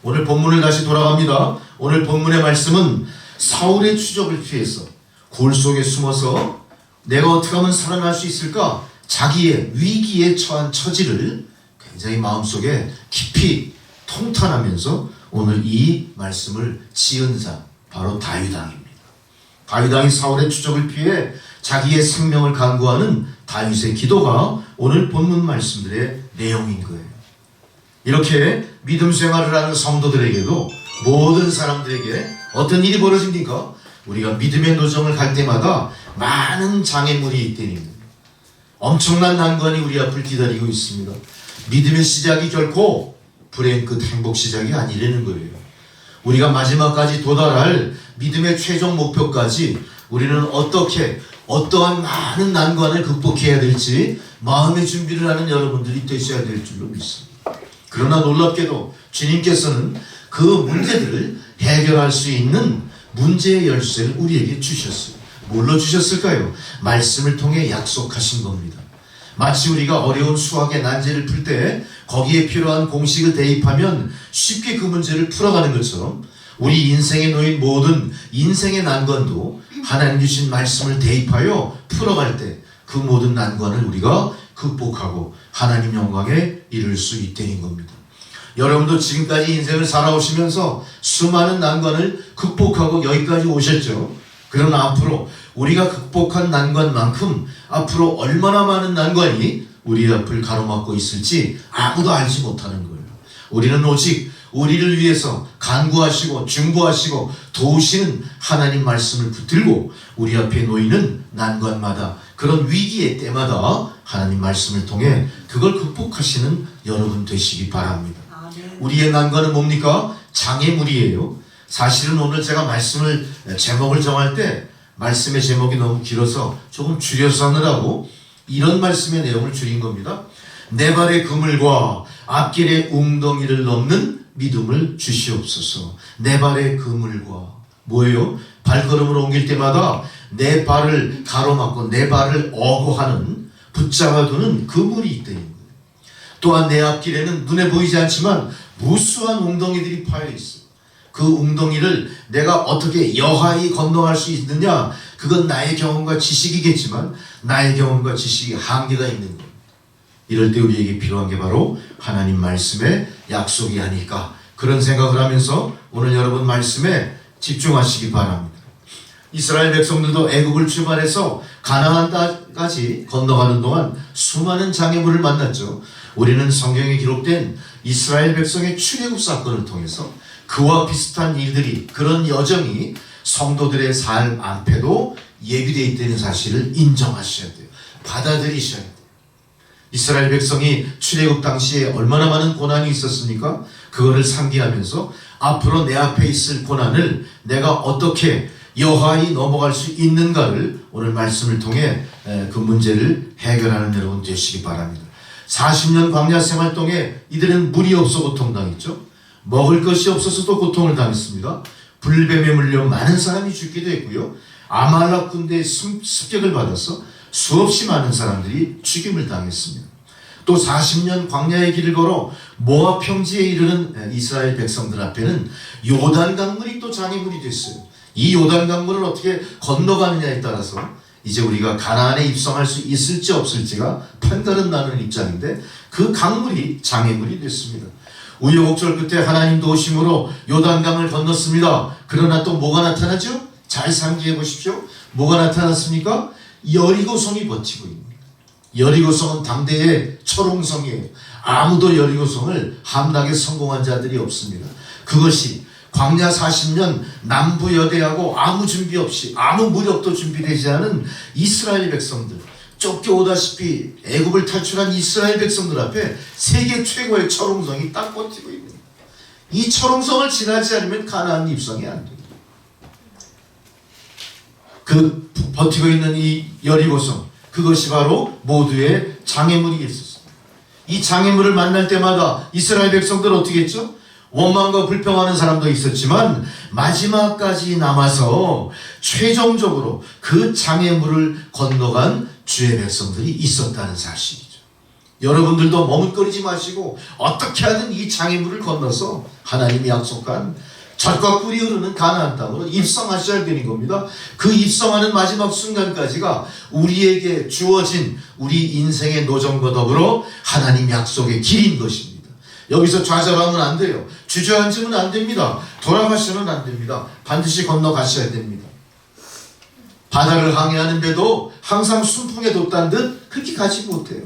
오늘 본문을 다시 돌아갑니다. 오늘 본문의 말씀은 사울의 추적을 피해서 굴 속에 숨어서 내가 어떻게 하면 살아날 수 있을까? 자기의 위기에 처한 처지를 굉장히 마음속에 깊이 통탄하면서 오늘 이 말씀을 지은 자 바로 다윗왕입니다. 다윗왕이 사울의 추적을 피해 자기의 생명을 간구하는 다윗의 기도가 오늘 본문 말씀들의 내용인 거예요. 이렇게 믿음 생활을 하는 성도들에게도 모든 사람들에게 어떤 일이 벌어집니까? 우리가 믿음의 노정을 갈 때마다 많은 장애물이 있다는 거예요. 엄청난 난관이 우리 앞을 기다리고 있습니다. 믿음의 시작이 결코 불행 끝 행복 시작이 아니라는 거예요. 우리가 마지막까지 도달할 믿음의 최종 목표까지 우리는 어떻게 어떠한 많은 난관을 극복해야 될지 마음의 준비를 하는 여러분들이 되셔야 될 줄로 믿습니다. 그러나 놀랍게도 주님께서는 그 문제들을 해결할 수 있는 문제의 열쇠를 우리에게 주셨어요. 뭘로 주셨을까요? 말씀을 통해 약속하신 겁니다. 마치 우리가 어려운 수학의 난제를 풀 때 거기에 필요한 공식을 대입하면 쉽게 그 문제를 풀어가는 것처럼 우리 인생에 놓인 모든 인생의 난관도 하나님 주신 말씀을 대입하여 풀어갈 때 그 모든 난관을 우리가 극복하고 하나님 영광에 이룰 수 있다는 겁니다. 여러분도 지금까지 인생을 살아오시면서 수많은 난관을 극복하고 여기까지 오셨죠. 그러나 앞으로 우리가 극복한 난관만큼 앞으로 얼마나 많은 난관이 우리 앞을 가로막고 있을지 아무도 알지 못하는 거예요. 우리는 오직 우리를 위해서 간구하시고 중보하시고 도우시는 하나님 말씀을 붙들고 우리 앞에 놓이는 난관마다 그런 위기의 때마다 하나님 말씀을 통해 그걸 극복하시는 여러분 되시기 바랍니다. 우리의 난관은 뭡니까? 장애물이에요. 사실은 오늘 제가 말씀을 제목을 정할 때 말씀의 제목이 너무 길어서 조금 줄여서 하느라고 이런 말씀의 내용을 줄인 겁니다. 내 발의 그물과 앞길의 웅덩이를 넘는 믿음을 주시옵소서. 내 발의 그물과 뭐예요? 발걸음을 옮길 때마다 내 발을 가로막고 내 발을 어고하는 붙잡아두는 그물이 있다는 거예요. 또한 내 앞길에는 눈에 보이지 않지만 무수한 웅덩이들이 파여 있어요. 그 웅덩이를 내가 어떻게 여하히 건너갈 수 있느냐? 그건 나의 경험과 지식이겠지만 나의 경험과 지식이 한계가 있는 거예요. 이럴 때 우리에게 필요한 게 바로 하나님 말씀의 약속이 아닐까 그런 생각을 하면서 오늘 여러분 말씀에 집중하시기 바랍니다. 이스라엘 백성들도 애국을 출발해서 가나안 땅까지 건너가는 동안 수많은 장애물을 만났죠. 우리는 성경에 기록된 이스라엘 백성의 출애굽 사건을 통해서 그와 비슷한 일들이 그런 여정이 성도들의 삶 앞에도 예비되어 있다는 사실을 인정하셔야 돼요. 받아들이셔야 돼요. 이스라엘 백성이 출애굽 당시에 얼마나 많은 고난이 있었습니까? 그거를 상기하면서 앞으로 내 앞에 있을 고난을 내가 어떻게 여하히 넘어갈 수 있는가를 오늘 말씀을 통해 그 문제를 해결하는 여러분 되시기 바랍니다. 40년 광야 생활 동에 이들은 물이 없어 고통당했죠. 먹을 것이 없어서도 고통을 당했습니다. 불뱀에 물려 많은 사람이 죽기도 했고요. 아말렉 군대의 습격을 받아서 수없이 많은 사람들이 죽임을 당했습니다. 또 40년 광야의 길을 걸어 모압 평지에 이르는 이스라엘 백성들 앞에는 요단 강물이 또 장애물이 됐어요. 이 요단 강물을 어떻게 건너가느냐에 따라서 이제 우리가 가나안에 입성할 수 있을지 없을지가 판가름 나는 입장인데 그 강물이 장애물이 됐습니다. 우여곡절 끝에 하나님 도우심으로 요단강을 건넜습니다. 그러나 또 뭐가 나타나죠? 잘 상기해 보십시오. 뭐가 나타났습니까? 여리고성이 버티고 있습니다. 여리고성은 당대의 철옹성이에요. 아무도 여리고성을 함락에 성공한 자들이 없습니다. 그것이 광야 40년 남부여대하고 아무 준비 없이 아무 무력도 준비되지 않은 이스라엘 백성들, 쫓겨오다시피 애굽을 탈출한 이스라엘 백성들 앞에 세계 최고의 철옹성이 딱 버티고 있는 거예요. 이 철옹성을 지나지 않으면 가나안 입성이 안 돼요. 그 버티고 있는 이 여리고성, 그것이 바로 모두의 장애물이 있었습니다. 이 장애물을 만날 때마다 이스라엘 백성들은 어떻게 했죠? 원망과 불평하는 사람도 있었지만 마지막까지 남아서 최종적으로 그 장애물을 건너간 주의 백성들이 있었다는 사실이죠. 여러분들도 머뭇거리지 마시고 어떻게 하든 이 장애물을 건너서 하나님이 약속한 젖과 꿀이 흐르는 가나안 땅으로 입성하셔야 되는 겁니다. 그 입성하는 마지막 순간까지가 우리에게 주어진 우리 인생의 노정과 더불어 하나님 약속의 길인 것입니다. 여기서 좌절하면 안 돼요. 주저앉으면 안 됩니다. 돌아가시면 안 됩니다. 반드시 건너가셔야 됩니다. 바다를 항해하는데도 항상 순풍에 돛단 듯 그렇게 가지 못해요.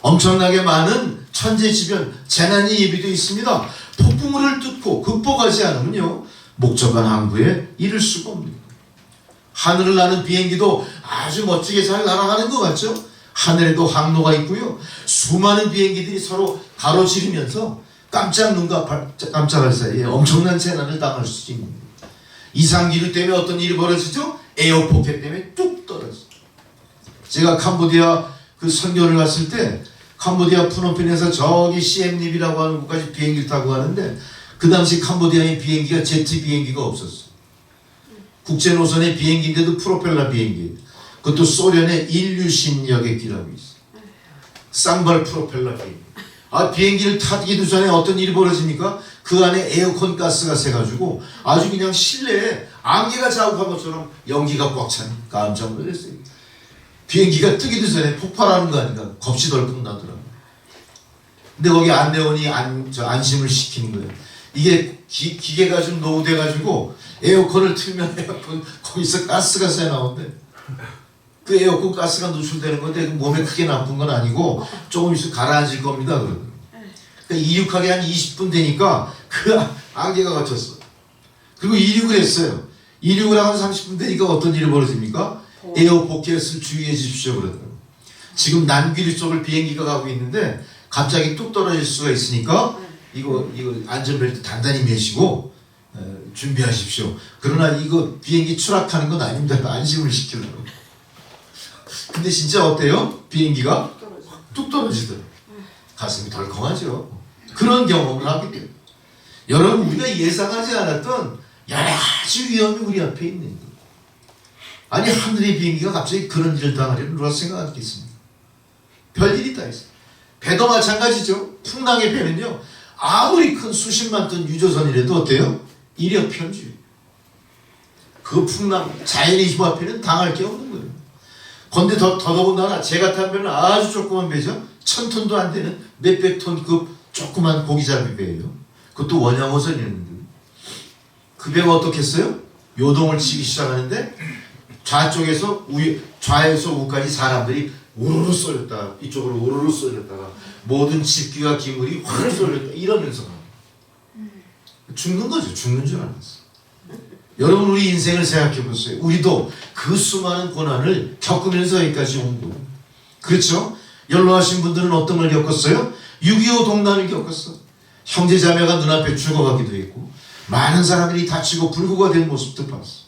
엄청나게 많은 천재지변, 재난이 예비되어 있습니다. 폭풍우를 뚫고 극복하지 않으면요 목적한 항구에 이를 수가 없습니다. 하늘을 나는 비행기도 아주 멋지게 잘 날아가는 것 같죠? 하늘에도 항로가 있고요. 수많은 비행기들이 서로 가로지르면서 깜짝 눈과 깜짝할 사이에 엄청난 재난을 당할 수 있는 겁니다. 이상기류 때문에 어떤 일이 벌어지죠? 에어포켓 때문에 뚝 떨어지죠. 제가 캄보디아 그 선교를 갔을 때 캄보디아 푸놈펜에서 저기 시엠립이라고 하는 곳까지 비행기를 타고 가는데 그 당시 캄보디아의 비행기가 제트 비행기가 없었어. 국제 노선의 비행기인데도 프로펠러 비행기. 그것도 소련의 일류신 여객기라고 있어. 쌍발 프로펠러 비행기. 비행기를 타기도 전에 어떤 일이 벌어집니까? 그 안에 에어컨 가스가 새가지고 아주 그냥 실내에 안개가 자욱한 것처럼 연기가 꽉 차니 깜짝 놀랐어요. 비행기가 뜨기도 전에 폭발하는 거 아닌가 겁이 덜컥 나더라고요. 근데 거기 안내원이 안심을 시키는 거예요. 이게 기계가 좀 노후돼가지고 에어컨을 틀면 에어컨 거기서 가스가 새 나오는데 그 에어컨 가스가 노출되는 건데 몸에 크게 나쁜 건 아니고 조금 있으면 가라앉을 겁니다. 그러니까 이륙하게 한 20분 되니까 그 안개가 갇혔어. 그리고 이륙을 했어요. 이륙을 하고 30분 되니까 어떤 일이 벌어집니까? 에어포켓을 주의해 주십시오 그러더라고요. 지금 남귀류 쪽을 비행기가 가고 있는데 갑자기 뚝 떨어질 수가 있으니까 이거 안전벨트 단단히 매시고 준비하십시오. 그러나 이거 비행기 추락하는 건 아닙니다. 안심을 시키려고. 근데 진짜 어때요? 비행기가 뚝 떨어지더라고요. 가슴이 덜컹하죠. 그런 경험을 하게 돼요. 여러분 우리가 예상하지 않았던 여러 가지 위험이 우리 앞에 있는 거예요. 아니 하늘의 비행기가 갑자기 그런 일을 당하려면 누가 생각하겠습니까? 별일이 다 있어요. 배도 마찬가지죠. 풍랑의 배는요. 아무리 큰 수십만 톤 유조선이라도 어때요? 이력편주. 그 풍랑 자연의 힘 앞에는 당할 게 없는 거예요. 그런데 더더군다나 제가 탄 배는 아주 조그만 배죠. 1000톤도 안 되는 몇백 톤급 조그만 고기잡이 배예요. 그것도 원양어선이었는데 그 배가 어떻게 했어요? 요동을 치기 시작하는데 좌에서 우까지 사람들이 우르르 쏠렸다가 이쪽으로 우르르 쏠렸다가 모든 집기와 기물이 확 쏠렸다 이러면서 죽는 거죠. 죽는 줄 알았어. 여러분 우리 인생을 생각해 보세요. 우리도 그 수많은 고난을 겪으면서 여기까지 온 거예요. 그렇죠? 연로하신 분들은 어떤 걸 겪었어요? 6.25 동란을 겪었어. 형제자매가 눈앞에 죽어가기도 했고 많은 사람들이 다치고 불구가 된 모습도 봤어.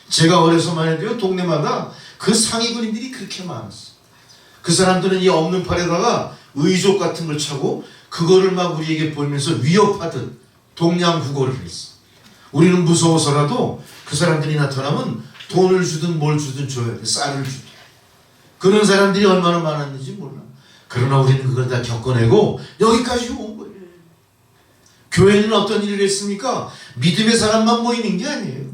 제가 어려서만 해도요 동네마다 그 상위군인들이 그렇게 많았어. 그 사람들은 이 없는 팔에다가 의족 같은 걸 차고 그거를 막 우리에게 보이면서 위협하듯 동양구걸을 했어. 우리는 무서워서라도 그 사람들이 나타나면 돈을 주든 뭘 주든 줘야 돼. 쌀을 주든. 그런 사람들이 얼마나 많았는지 몰라. 그러나 우리는 그걸 다 겪어내고 여기까지 온 거예요. 교회는 어떤 일을 했습니까? 믿음의 사람만 모이는 게 아니에요.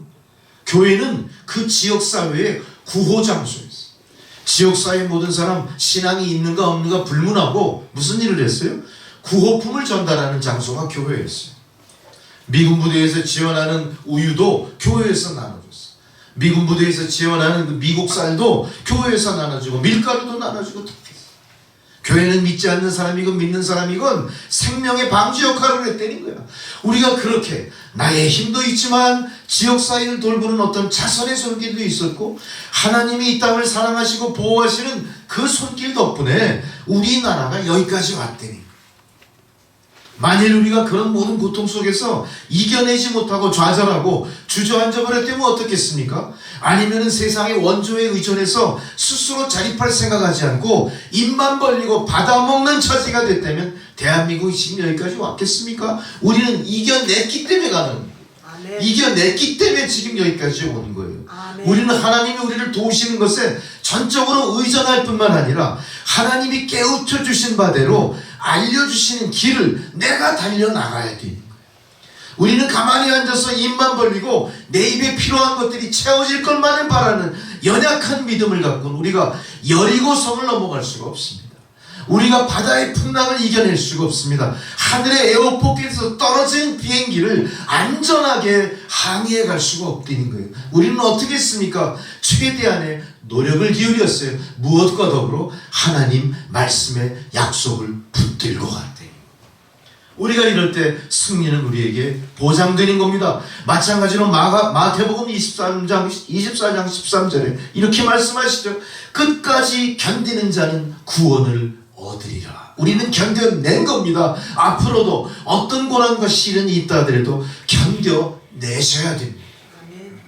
교회는 그 지역사회의 구호장소였어요. 지역사회의 모든 사람 신앙이 있는가 없는가 불문하고 무슨 일을 했어요? 구호품을 전달하는 장소가 교회였어요. 미군 부대에서 지원하는 우유도 교회에서 나눠줬어. 미군 부대에서 지원하는 그 미국 쌀도 교회에서 나눠주고 밀가루도 나눠주고 다 했어. 교회는 믿지 않는 사람이건 믿는 사람이건 생명의 방주 역할을 했다는 거야. 우리가 그렇게 나의 힘도 있지만 지역사회를 돌보는 어떤 자선의 손길도 있었고 하나님이 이 땅을 사랑하시고 보호하시는 그 손길 덕분에 우리나라가 여기까지 왔다니. 만일 우리가 그런 모든 고통 속에서 이겨내지 못하고 좌절하고 주저앉아 버렸다면 어떻겠습니까? 아니면 세상의 원조에 의존해서 스스로 자립할 생각하지 않고 입만 벌리고 받아먹는 처지가 됐다면 대한민국이 지금 여기까지 왔겠습니까? 우리는 이겨냈기 때문에 가는 거예요. 이겨냈기 때문에 지금 여기까지 오는 거예요. 우리는 하나님이 우리를 도우시는 것에 전적으로 의존할 뿐만 아니라 하나님이 깨우쳐 주신 바대로 알려주시는 길을 내가 달려나가야 돼. 우리는 가만히 앉아서 입만 벌리고 내 입에 필요한 것들이 채워질 것만을 바라는 연약한 믿음을 갖고는 우리가 여리고성을 넘어갈 수가 없습니다. 우리가 바다의 풍랑을 이겨낼 수가 없습니다. 하늘의 에어포켓에서 떨어진 비행기를 안전하게 항해해 갈 수가 없다는 거예요. 우리는 어떻게 했습니까? 최대한의 노력을 기울였어요. 무엇과 더불어 하나님 말씀의 약속을 붙들고 갔대요. 우리가 이럴 때 승리는 우리에게 보장되는 겁니다. 마찬가지로 마태복음 24장 13절에 이렇게 말씀하시죠. 끝까지 견디는 자는 구원을 얻으리라. 우리는 견뎌낸 겁니다. 앞으로도 어떤 고난과 시련이 있다 하더라도 견뎌내셔야 됩니다.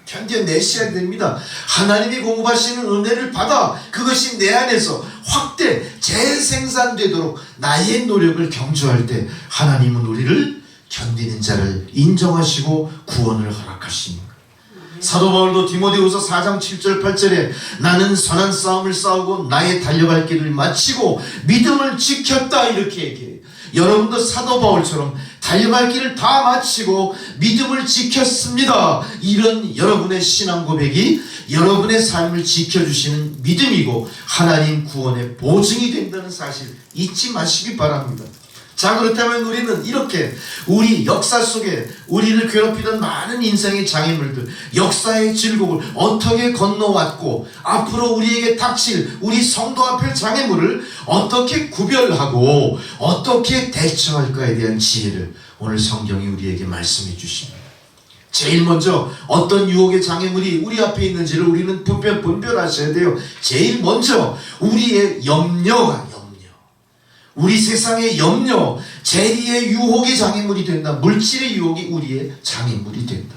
견뎌내셔야 됩니다. 하나님이 공급하시는 은혜를 받아 그것이 내 안에서 확대 재생산되도록 나의 노력을 경주할 때 하나님은 우리를 견디는 자를 인정하시고 구원을 허락하십니다. 사도 바울도 디모데후서 4장 7절 8절에 나는 선한 싸움을 싸우고 나의 달려갈 길을 마치고 믿음을 지켰다 이렇게 얘기해요. 여러분도 사도 바울처럼 달려갈 길을 다 마치고 믿음을 지켰습니다. 이런 여러분의 신앙 고백이 여러분의 삶을 지켜주시는 믿음이고 하나님 구원의 보증이 된다는 사실 잊지 마시기 바랍니다. 자, 그렇다면 우리는 이렇게 우리 역사 속에 우리를 괴롭히던 많은 인생의 장애물들, 역사의 질곡을 어떻게 건너왔고 앞으로 우리에게 닥칠 우리 성도 앞에 장애물을 어떻게 구별하고 어떻게 대처할까에 대한 지혜를 오늘 성경이 우리에게 말씀해 주십니다. 제일 먼저 어떤 유혹의 장애물이 우리 앞에 있는지를 우리는 분별하셔야 돼요. 제일 먼저 우리의 염려가 우리 세상의 염려, 재리의 유혹이 장애물이 된다. 물질의 유혹이 우리의 장애물이 된다.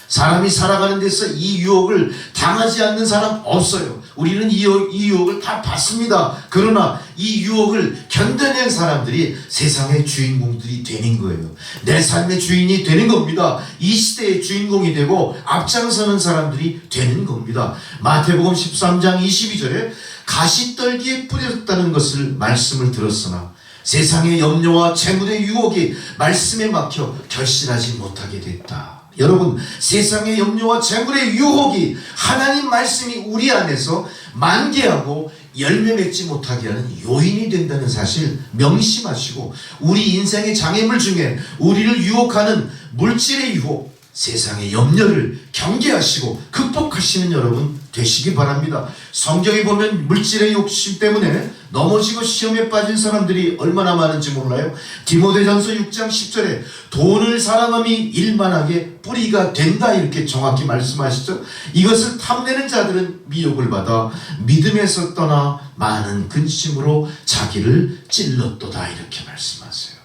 사람이 살아가는 데서 이 유혹을 당하지 않는 사람 없어요. 우리는 이 유혹을 다 받습니다. 그러나 이 유혹을 견뎌낸 사람들이 세상의 주인공들이 되는 거예요. 내 삶의 주인이 되는 겁니다. 이 시대의 주인공이 되고 앞장서는 사람들이 되는 겁니다. 마태복음 13장 22절에 가시떨기에 뿌렸다는 것을 말씀을 들었으나 세상의 염려와 재물의 유혹이 말씀에 막혀 결실하지 못하게 됐다. 여러분, 세상의 염려와 재물의 유혹이 하나님 말씀이 우리 안에서 만개하고 열매 맺지 못하게 하는 요인이 된다는 사실 명심하시고 우리 인생의 장애물 중에 우리를 유혹하는 물질의 유혹, 세상의 염려를 경계하시고 극복하시는 여러분 되시기 바랍니다. 성경에 보면 물질의 욕심 때문에 넘어지고 시험에 빠진 사람들이 얼마나 많은지 몰라요? 디모데전서 6장 10절에 돈을 사랑함이 일만하게 뿌리가 된다 이렇게 정확히 말씀하시죠. 이것을 탐내는 자들은 미혹을 받아 믿음에서 떠나 많은 근심으로 자기를 찔렀도다 이렇게 말씀하세요.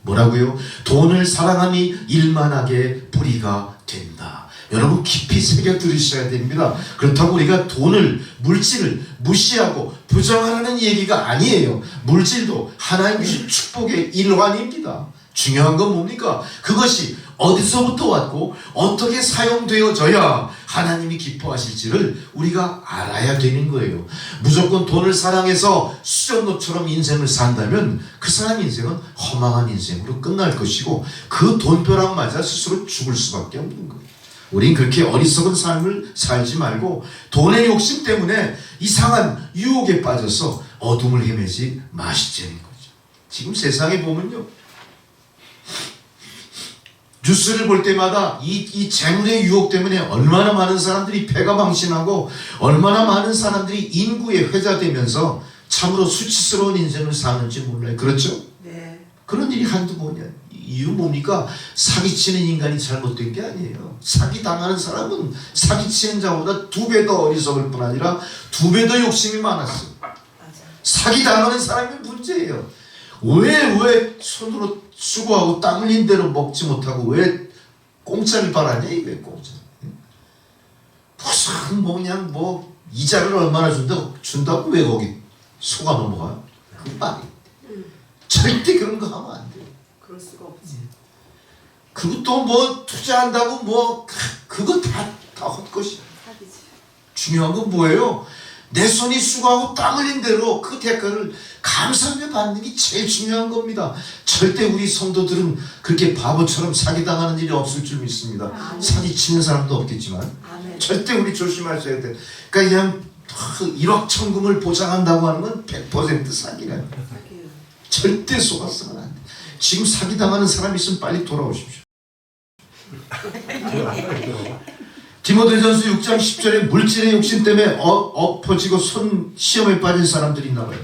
뭐라고요? 돈을 사랑함이 일만하게 뿌리가 된다. 여러분 깊이 새겨 들으셔야 됩니다. 그렇다고 우리가 돈을, 물질을 무시하고 부정하는 얘기가 아니에요. 물질도 하나님 주신 축복의 일환입니다. 중요한 건 뭡니까? 그것이 어디서부터 왔고 어떻게 사용되어져야 하나님이 기뻐하실지를 우리가 알아야 되는 거예요. 무조건 돈을 사랑해서 수전노처럼 인생을 산다면 그 사람 인생은 허망한 인생으로 끝날 것이고 그 돈벼락 맞아 스스로 죽을 수밖에 없는 거예요. 우린 그렇게 어리석은 삶을 살지 말고 돈의 욕심 때문에 이상한 유혹에 빠져서 어둠을 헤매지 마시자는 거죠. 지금 세상에 보면요, 뉴스를 볼 때마다 이 재물의 유혹 때문에 얼마나 많은 사람들이 패가망신하고 얼마나 많은 사람들이 인구에 회자되면서 참으로 수치스러운 인생을 사는지 몰라요. 그렇죠? 네. 그런 일이 한두 번이야. 이유 뭡니까? 사기치는 인간이 잘못된 게 아니에요. 사기당하는 사람은 사기치는 자보다 2배 더 어리석을 뿐 아니라 2배 더 욕심이 많았어요. 사기당하는 사람이 문제예요. 왜 손으로 수고하고 땀 흘린 대로 먹지 못하고 왜 공짜를 바라냐 이거예요. 공짜. 무슨 그냥 이자를 얼마나 준다고 왜 거기 속아 넘어가요? 그 말이 절대 그런 거 하면 안 돼요. 그럴 수가 없지. 그리고 또 투자한다고 그거 다 헛것이야. 중요한 건 뭐예요? 내 손이 수고하고 땀 흘린 대로 그 대가를 감사하며 받는 게 제일 중요한 겁니다. 절대 우리 성도들은 그렇게 바보처럼 사기당하는 일이 없을 줄 믿습니다. 사기치는 사람도 없겠지만 절대 우리 조심하셔야 돼. 그러니까 그냥 1억 천금을 보장한다고 하는 건 100% 사기라요. 절대 속았으면 안 돼. 지금 사기당하는 사람 있으면 빨리 돌아오십시오. 디모데전서 6장 10절에 물질의 욕심 때문에 엎어지고 시험에 빠진 사람들이 나와요.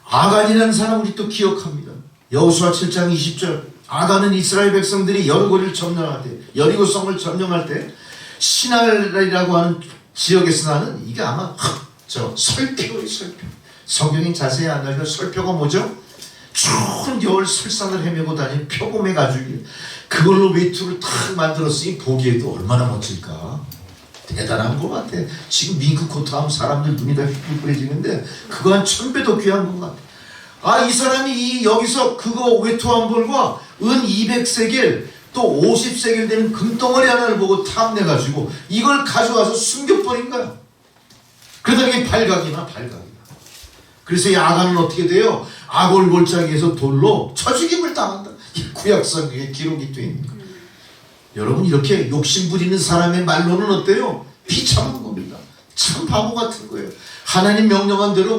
아간이라는 사람 우리 또 기억합니다. 여호수아 7장 20절 아간은 이스라엘 백성들이 여리고를 점령할 때, 여리고성을 점령할 때 시날이라고 하는 지역에서 나는 이게 아마 설표예요. 설표. 성경이 자세히 안 알려. 설표가 뭐죠? 추운 겨울 설산을 헤매고 다니는 표범의 가죽이 그걸로 외투를 탁 만들었으니 보기에도 얼마나 멋질까. 대단한 것 같아. 지금 밍크 코트 하면 사람들 눈이 다 휘뿌려지는데 그거 한 1000배 더 귀한 것 같아. 아, 이 사람이 여기서 그거 외투 한 벌과 은 200세겔 또 50세겔 되는 금덩어리 하나를 보고 탐내가지고 이걸 가져와서 숨겨버린 거야. 그러다 이게 발각이나. 그래서 이 아간은 어떻게 돼요? 아골 골짜기에서 돌로 쳐죽임을 당한다. 이 구약성에 기록이 되어 있는 거예요. 여러분, 이렇게 욕심 부리는 사람의 말로는 어때요? 비참한 겁니다. 참 바보 같은 거예요. 하나님 명령한 대로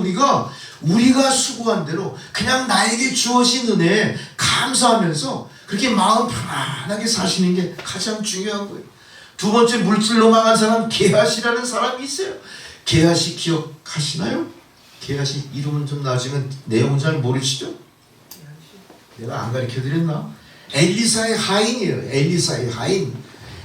우리가 수고한 대로 그냥 나에게 주어진 은혜에 감사하면서 그렇게 마음 편안하게 사시는 게 가장 중요한 거예요. 두 번째, 물질로 망한 사람 게하시라는 사람이 있어요. 게하시 기억하시나요? 게하시 이름은 좀 나중에 내용은 잘 모르시죠? 내가 안 가르쳐드렸나? 엘리사의 하인이에요. 엘리사의 하인.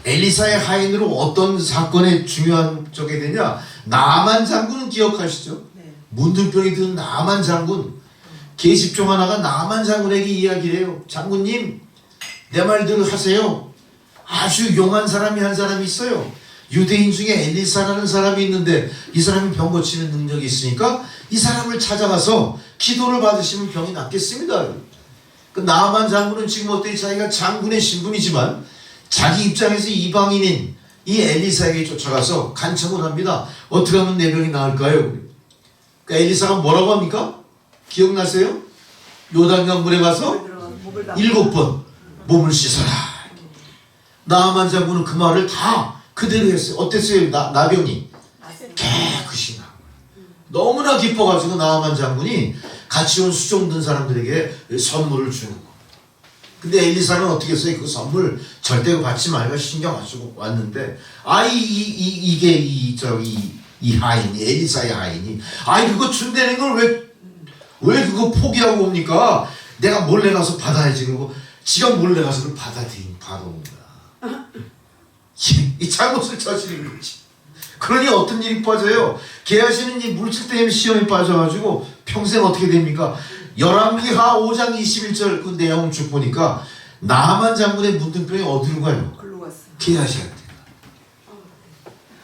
엘리사의 하인으로 어떤 사건에 중요한 적이 되냐? 나만 장군은 기억하시죠? 문둥병이 든 나만 장군. 계집종 하나가 나만 장군에게 이야기를 해요. 장군님, 내 말대로 하세요. 아주 용한 사람이 한 사람이 있어요. 유대인 중에 엘리사라는 사람이 있는데 이 사람이 병 고치는 능력이 있으니까 이 사람을 찾아가서 기도를 받으시면 병이 낫겠습니다. 그 나만 장군은 지금 어때요? 자기가 장군의 신분이지만 자기 입장에서 이방인인 이 엘리사에게 쫓아가서 간청을 합니다. 어떻게 하면 내 병이 나을까요? 그러니까 엘리사가 뭐라고 합니까? 기억나세요? 요단강 물에 가서 7번 몸을 씻어라. 나만 장군은 그 말을 다 그대로 했어요. 어땠어요? 나병이 깨끗이 나. 너무나 기뻐가지고 나만 장군이 같이 온 수종 든 사람들에게 선물을 주는 거. 근데 엘리사는 어떻게 했어요? 그 선물 절대 받지 말고 신경 안 쓰고 왔는데, 이 하인이, 엘리사의 하인이, 그거 준다는 걸 왜 그거 포기하고 옵니까? 내가 몰래 가서 받아야지. 그러고 지가 몰래 가서 그걸 받아온 거야. 이 잘못을 저지른 거지. 그러니 어떤 일이 빠져요? 게하시는 이 물질 때문에 시험에 빠져가지고 평생 어떻게 됩니까? 열왕기하 5장 21절 그 내용 쭉 보니까 나만 장군의 문둥병이 어디로 가요? 게하시한테.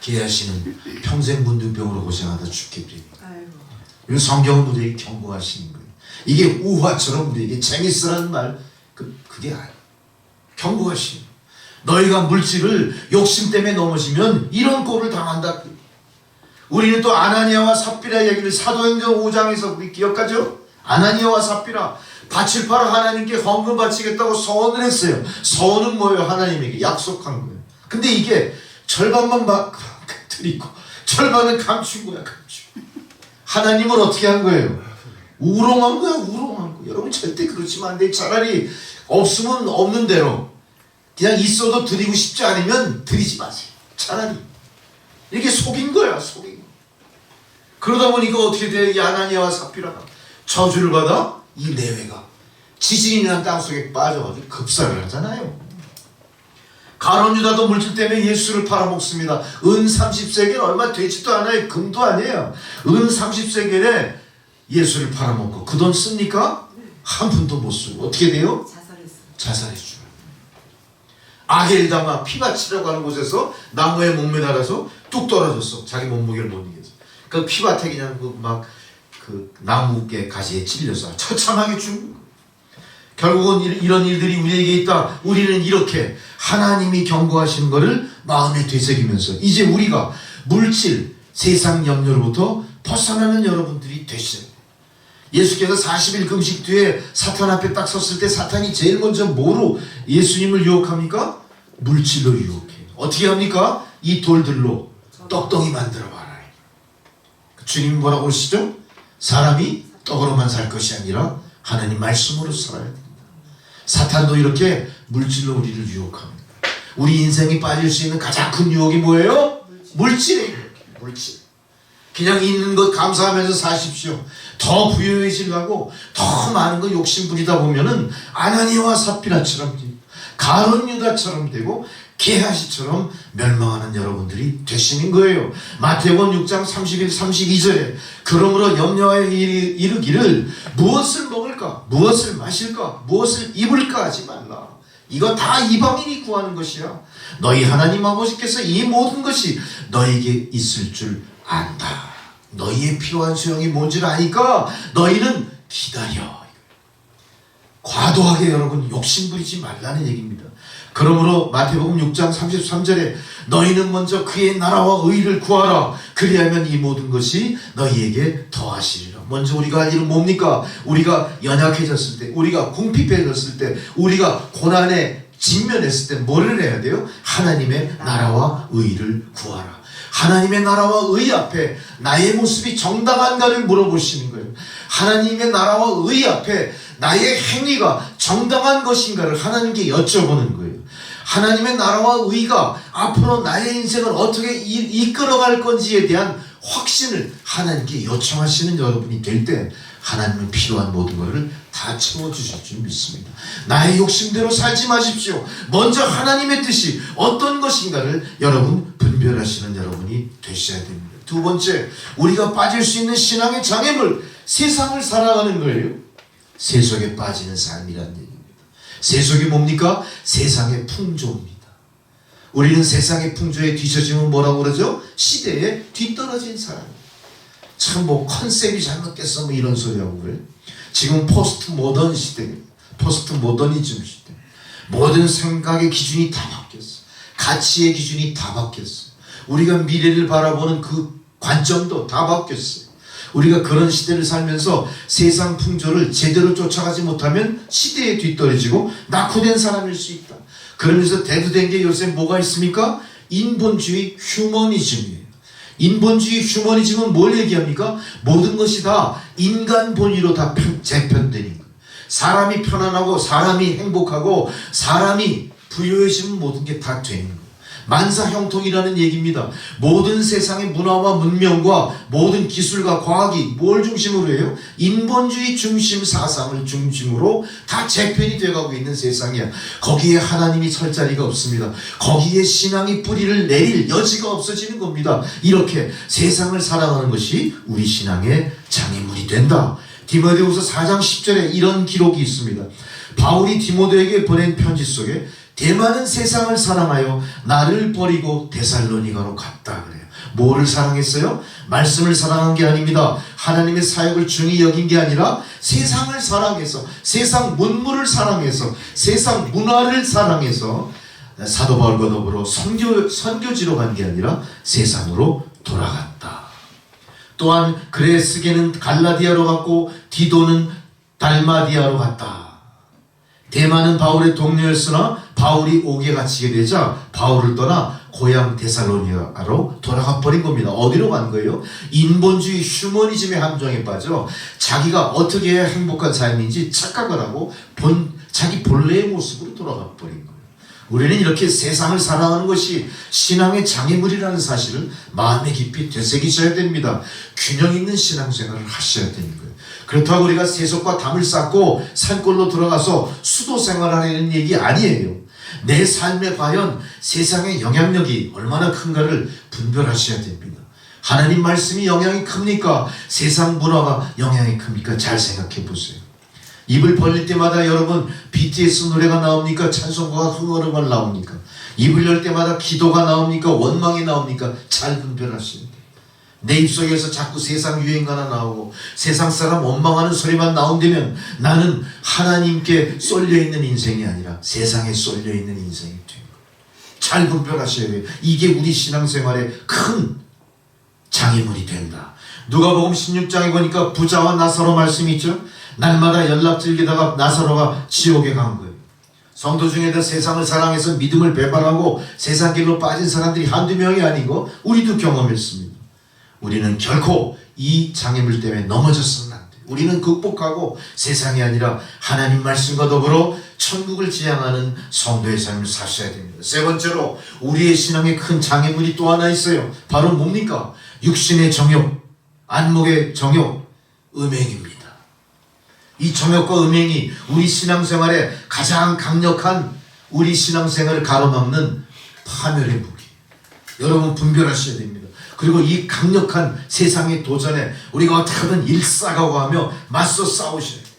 게하시는 평생 문둥병으로 고생하다 죽게 됩니다. 성경은 우리에게 경고하시는 거예요. 이게 우화처럼 우리에게 재밌으라는 말, 그게 아니에요. 경고하시는 거예요. 너희가 물질을 욕심 때문에 넘어지면 이런 꼴을 당한다. 우리는 또 아나니아와 삽비라 얘기를 사도행전 5장에서 우리 기억하죠? 아나니아와 삽비라 밭을 팔아 하나님께 헌금 바치겠다고 서원을 했어요. 서원은 뭐예요? 하나님에게 약속한 거예요. 근데 이게 절반만 드리고 절반은 감춘 거야. 하나님은 어떻게 한 거예요? 우롱한 거야. 우롱한 거. 여러분 절대 그렇지만 안 돼. 차라리 없으면 없는 대로 그냥 있어도 드리고 싶지 않으면 드리지 마세요. 차라리 이렇게 속인 거야. 속인 거. 그러다 보니까 어떻게 돼? 이 아나니아와 삽비라가 저주를 받아 이 레위가 지진이라는 땅속에 빠져가지고 급사를 하잖아요. 가룟 유다도 물질 때문에 예수를 팔아먹습니다. 은 30세겔 얼마 되지도 않아요. 금도 아니에요. 은 30세겔에 예수를 팔아먹고 그 돈 씁니까? 한 푼도 못 쓰고 어떻게 돼요? 자살했죠. 아겔다마 피밭이라고 하는 곳에서 나무에 목매달아서 뚝 떨어졌어. 자기 몸무게를 못 이겨서. 그 피밭에 그냥 그 나무개 가지에 찔려서 처참하게 죽는 거예요. 결국은 이런 일들이 우리에게 있다. 우리는 이렇게 하나님이 경고하시는 것을 마음에 되새기면서 이제 우리가 물질, 세상 염려로부터 벗어나는 여러분들이 되셔야 돼요. 예수께서 40일 금식 뒤에 사탄 앞에 딱 섰을 때 사탄이 제일 먼저 뭐로 예수님을 유혹합니까? 물질로 유혹해요. 어떻게 합니까? 이 돌들로 떡덩이 만들어봐라. 주님 뭐라고 그러시죠? 사람이 떡으로만 살 것이 아니라 하나님 말씀으로 살아야 된다. 사탄도 이렇게 물질로 우리를 유혹합니다. 우리 인생이 빠질 수 있는 가장 큰 유혹이 뭐예요? 물질이에요. 물질. 그냥 있는 것 감사하면서 사십시오. 더 부유해지려고 더 많은 거 욕심 부리다 보면은 아나니아와 삽비라처럼 가룟 유다처럼 되고 게하시처럼 멸망하는 여러분들이 되시는 거예요. 마태복음 6장 31, 32절에 그러므로 염려하여 이르기를 무엇을 먹을까? 무엇을 마실까? 무엇을 입을까? 하지 말라. 이거 다 이방인이 구하는 것이야. 너희 하나님 아버지께서 이 모든 것이 너에게 있을 줄 안다. 너희의 필요한 소용이 뭔지를 아니까 너희는 기다려. 과도하게 여러분 욕심부리지 말라는 얘기입니다. 그러므로 마태복음 6장 33절에 너희는 먼저 그의 나라와 의를 구하라. 그리하면 이 모든 것이 너희에게 더하시리라. 먼저 우리가 할 일은 뭡니까? 우리가 연약해졌을 때, 우리가 궁핍해졌을 때, 우리가 고난에 직면했을 때 뭐를 해야 돼요? 하나님의 나라와 의를 구하라. 하나님의 나라와 의 앞에 나의 모습이 정당한가를 물어보시는 거예요. 하나님의 나라와 의 앞에 나의 행위가 정당한 것인가를 하나님께 여쭤보는 거예요. 하나님의 나라와 의가 앞으로 나의 인생을 어떻게 이끌어갈 건지에 대한 확신을 하나님께 요청하시는 여러분이 될 때 하나님은 필요한 모든 것을 다 채워주실 줄 믿습니다. 나의 욕심대로 살지 마십시오. 먼저 하나님의 뜻이 어떤 것인가를 여러분 분별하시는 여러분이 되셔야 됩니다. 두 번째, 우리가 빠질 수 있는 신앙의 장애물, 세상을 살아가는 거예요. 세속에 빠지는 삶이라는 얘기입니다. 세속이 뭡니까? 세상의 풍조입니다. 우리는 세상의 풍조에 뒤처지면 뭐라고 그러죠? 시대에 뒤떨어진 사람. 참 뭐 컨셉이 잘못됐어 뭐 이런 소리하고 그래. 지금 포스트 모던 시대입니다. 포스트 모더니즘 시대. 모든 생각의 기준이 다 바뀌었어. 가치의 기준이 다 바뀌었어. 우리가 미래를 바라보는 그 관점도 다 바뀌었어요. 우리가 그런 시대를 살면서 세상 풍조를 제대로 쫓아가지 못하면 시대에 뒤떨어지고 낙후된 사람일 수 있다. 그러면서 대두된 게 요새 뭐가 있습니까? 인본주의 휴머니즘이에요. 인본주의 휴머니즘은 뭘 얘기합니까? 모든 것이 다 인간 본위로 다 재편되는 거예요. 사람이 편안하고 사람이 행복하고 사람이 부유해지면 모든 게 다 되는 거예요. 만사형통이라는 얘기입니다. 모든 세상의 문화와 문명과 모든 기술과 과학이 뭘 중심으로 해요? 인본주의 중심 사상을 중심으로 다 재편이 되어가고 있는 세상이야. 거기에 하나님이 설 자리가 없습니다. 거기에 신앙이 뿌리를 내릴 여지가 없어지는 겁니다. 이렇게 세상을 살아가는 것이 우리 신앙의 장애물이 된다. 디모데후서 4장 10절에 이런 기록이 있습니다. 바울이 디모데에게 보낸 편지 속에 대만은 세상을 사랑하여 나를 버리고 데살로니가로 갔다 그래요. 뭐를 사랑했어요? 말씀을 사랑한 게 아닙니다. 하나님의 사역을 중히 여긴 게 아니라 세상을 사랑해서, 세상 문물을 사랑해서, 세상 문화를 사랑해서 사도 바울과 더불어 선교지로 간 게 아니라 세상으로 돌아갔다. 또한 그레스게는 갈라디아로 갔고 디도는 달마디아로 갔다. 대만은 바울의 동료였으나 바울이 옥에 갇히게 되자 바울을 떠나 고향 데살로니가로 돌아가 버린 겁니다. 어디로 간 거예요? 인본주의 휴머니즘의 함정에 빠져 자기가 어떻게 해야 행복한 삶인지 착각을 하고 자기 본래의 모습으로 돌아가 버린 거예요. 우리는 이렇게 세상을 살아가는 것이 신앙의 장애물이라는 사실을 마음에 깊이 되새기셔야 됩니다. 균형 있는 신앙생활을 하셔야 되는 거예요. 그렇다고 우리가 세속과 담을 쌓고 산골로 들어가서 수도 생활하는 얘기 아니에요. 내 삶에 과연 세상의 영향력이 얼마나 큰가를 분별하셔야 됩니다. 하나님 말씀이 영향이 큽니까? 세상 문화가 영향이 큽니까? 잘 생각해 보세요. 입을 벌릴 때마다 여러분 BTS 노래가 나옵니까? 찬송가가 흥얼흥얼 나옵니까? 입을 열 때마다 기도가 나옵니까? 원망이 나옵니까? 잘 분별하셔야 돼요. 내 입속에서 자꾸 세상 유행가나 나오고 세상 사람 원망하는 소리만 나온다면 나는 하나님께 쏠려있는 인생이 아니라 세상에 쏠려있는 인생이 된 거예요. 잘 분별하셔야 돼요. 이게 우리 신앙생활의 큰 장애물이 된다. 누가복음 16장에 보니까 부자와 나사로 말씀이 있죠. 날마다 연락 즐기다가 나사로가 지옥에 간 거예요. 성도 중에도 세상을 사랑해서 믿음을 배반하고 세상 길로 빠진 사람들이 한두 명이 아니고 우리도 경험했습니다. 우리는 결코 이 장애물 때문에 넘어졌으면 안 돼요. 우리는 극복하고 세상이 아니라 하나님 말씀과 더불어 천국을 지향하는 성도의 삶을 사셔야 됩니다. 세 번째로 우리의 신앙에 큰 장애물이 또 하나 있어요. 바로 뭡니까? 육신의 정욕, 안목의 정욕, 음행입니다. 이 정욕과 음행이 우리 신앙생활에 가장 강력한 우리 신앙생활을 가로막는 파멸의 무기. 여러분 분별하셔야 됩니다. 그리고 이 강력한 세상의 도전에 우리가 어떻게든 일싸가고 하며 맞서 싸우셔야 돼요.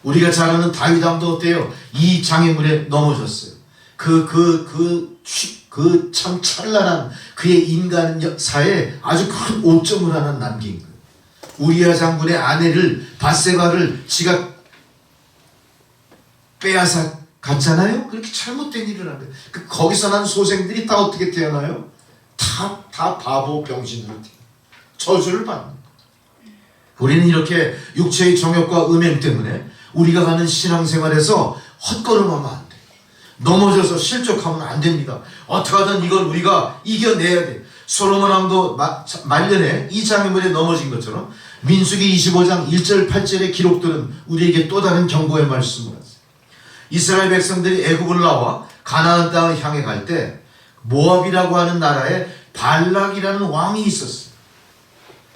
우리가 잘 아는 다윗왕도 어때요? 이 장애물에 넘어졌어요. 그 참 찬란한 그의 인간 역사에 아주 큰 오점을 하나 남긴 거예요. 우리야 장군의 아내를 바세바를 지가 빼앗아 갔잖아요. 그렇게 잘못된 일을 한 거예요. 거기서 난 소생들이 다 어떻게 태어나요? 다 바보 병신으로 태어나요. 저주를 받는 거예요. 우리는 이렇게 육체의 정욕과 음행 때문에 우리가 가는 신앙생활에서 헛걸음하면 안 돼요. 넘어져서 실족하면 안 됩니다. 어떻게 하든 이걸 우리가 이겨내야 돼요. 솔로몬 왕도 말년에 이 장애물에 넘어진 것처럼 민수기 25장 1절 8절의 기록들은 우리에게 또 다른 경고의 말씀을 하세요. 이스라엘 백성들이 애굽을 나와 가나안 땅을 향해 갈 때 모압이라고 하는 나라에 발락이라는 왕이 있었어요.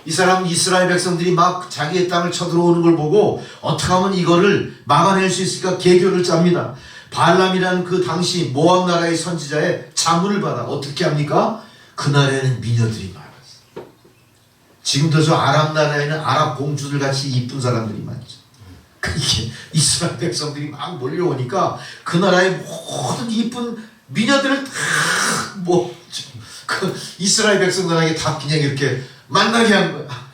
이 사람 이스라엘 백성들이 막 자기의 땅을 쳐들어오는 걸 보고 어떻게 하면 이거를 막아낼 수 있을까 계교를 짭니다. 발람이라는 그 당시 모압 나라의 선지자의 자문을 받아 어떻게 합니까? 그날에는 미녀들이 많았어요. 지금도 저 아랍 나라에는 아랍 공주들 같이 이쁜 사람들이 많죠. 이게 이스라엘 백성들이 막 몰려오니까 그 나라의 모든 이쁜 미녀들을 다 그 이스라엘 백성들에게 다 그냥 이렇게 만나게 한 거야.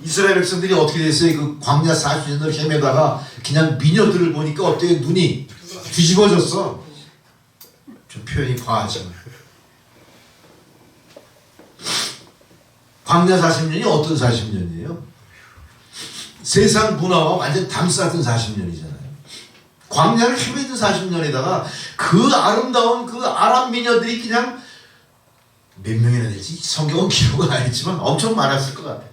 이스라엘 백성들이 어떻게 됐어요? 그 광야 40년을 헤매다가 그냥 미녀들을 보니까 어때요? 눈이 뒤집어졌어. 좀 표현이 과하지만. 광야 40년이 어떤 40년이에요? 세상 문화와 완전 담쌓던 40년이잖아요. 광야를 헤매던 40년에다가 그 아름다운 그 아랍 미녀들이 그냥 몇 명이나 되지? 성경은 기록은 안 했지만 엄청 많았을 것 같아요.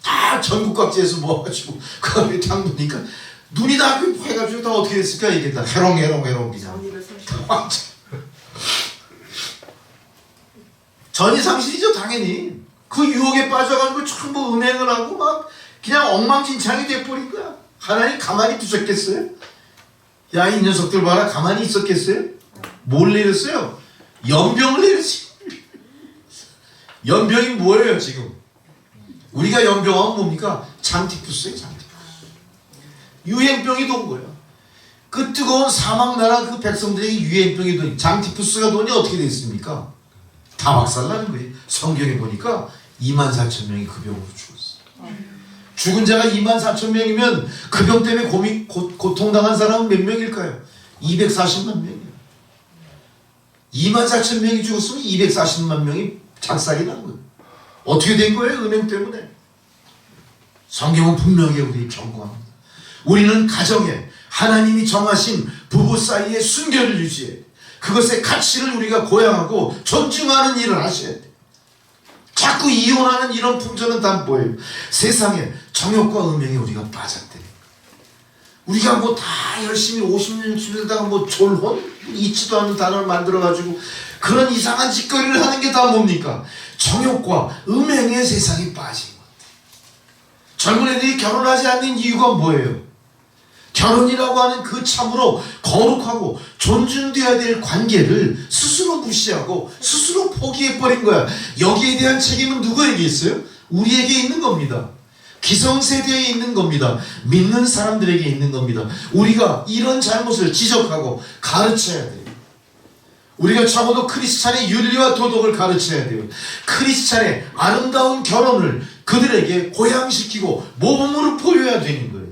다 전국 각지에서 모아가지고 그 앞에 딱 보니까 눈이 다 해가지고 다 어떻게 됐을까? 이게 다 해롱 그냥. 전이상실이죠 당연히. 그 유혹에 빠져가지고 전부 음행을 하고 막 그냥 엉망진창이 돼버린 거야. 하나님 가만히 두셨겠어요? 야, 이 녀석들 봐라. 가만히 있었겠어요? 뭘 내렸어요? 연병을 내렸어요. 연병이 뭐예요 지금? 우리가 연병하면 뭡니까? 장티푸스예요. 장티푸스. 유행병이 돈 거예요. 그 뜨거운 사막나라 그 백성들에게 유행병이 돈, 장티푸스가 돈이 어떻게 됐습니까? 다 박살나는 거예요. 성경에 보니까 24,000명이 그 병으로 죽었어요. 죽은 자가 24,000명이면 그 병 때문에 고통당한 사람은 몇 명일까요? 240만 명이에요. 24,000명이 죽었으면 240만 명이 작살이 난 거예요. 어떻게 된 거예요? 음행 때문에. 성경은 분명히 우리 경고합니다. 우리는 가정에 하나님이 정하신 부부 사이의 순결을 유지해야 돼. 그것의 가치를 우리가 고양하고 존중하는 일을 하셔야 돼. 자꾸 이혼하는 이런 풍조는 다 뭐예요? 세상에 정욕과 음행에 우리가 빠졌대. 우리가 뭐 다 열심히 50년 지내다가 뭐 졸혼? 있지도 않은 단어를 만들어가지고 그런 이상한 짓거리를 하는 게 다 뭡니까? 정욕과 음행의 세상에 빠진 것. 젊은 애들이 결혼하지 않는 이유가 뭐예요? 결혼이라고 하는 그 참으로 거룩하고 존중돼야 될 관계를 스스로 무시하고 스스로 포기해버린 거야. 여기에 대한 책임은 누구에게 있어요? 우리에게 있는 겁니다. 기성세대에 있는 겁니다. 믿는 사람들에게 있는 겁니다. 우리가 이런 잘못을 지적하고 가르쳐야 돼요. 우리가 적어도 크리스찬의 윤리와 도덕을 가르쳐야 돼요. 크리스찬의 아름다운 결혼을 그들에게 고양시키고 모범으로 보여야 되는 거예요.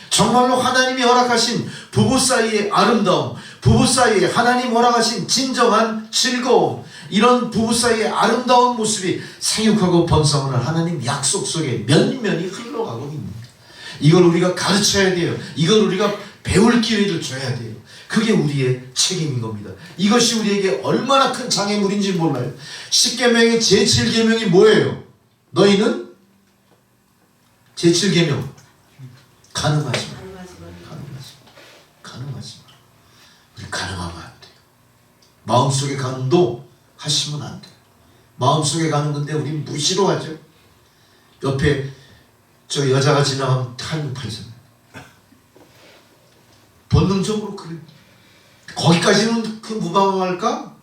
정말로 하나님이 허락하신 부부 사이의 아름다움, 부부 사이에 하나님 허락하신 진정한 즐거움, 이런 부부 사이의 아름다운 모습이 생육하고 번성하는 하나님 약속 속에 면면이 흘러가고 있는 거예요. 이걸 우리가 가르쳐야 돼요. 이걸 우리가 배울 기회를 줘야 돼요. 그게 우리의 책임인 겁니다. 이것이 우리에게 얼마나 큰 장애물인지 몰라요. 10계명의 제7계명이 뭐예요? 너희는 제7계명 가능하지 마. 가능하지 마. 우리 가능하면 안 돼요. 마음속에 가능도 하시면 안 돼요. 마음속에 가는 건데 우리 무시로 하죠. 옆에 저 여자가 지나가면 탈모팔잖아요. 본능적으로 그래. 거기까지는 그 무방할까?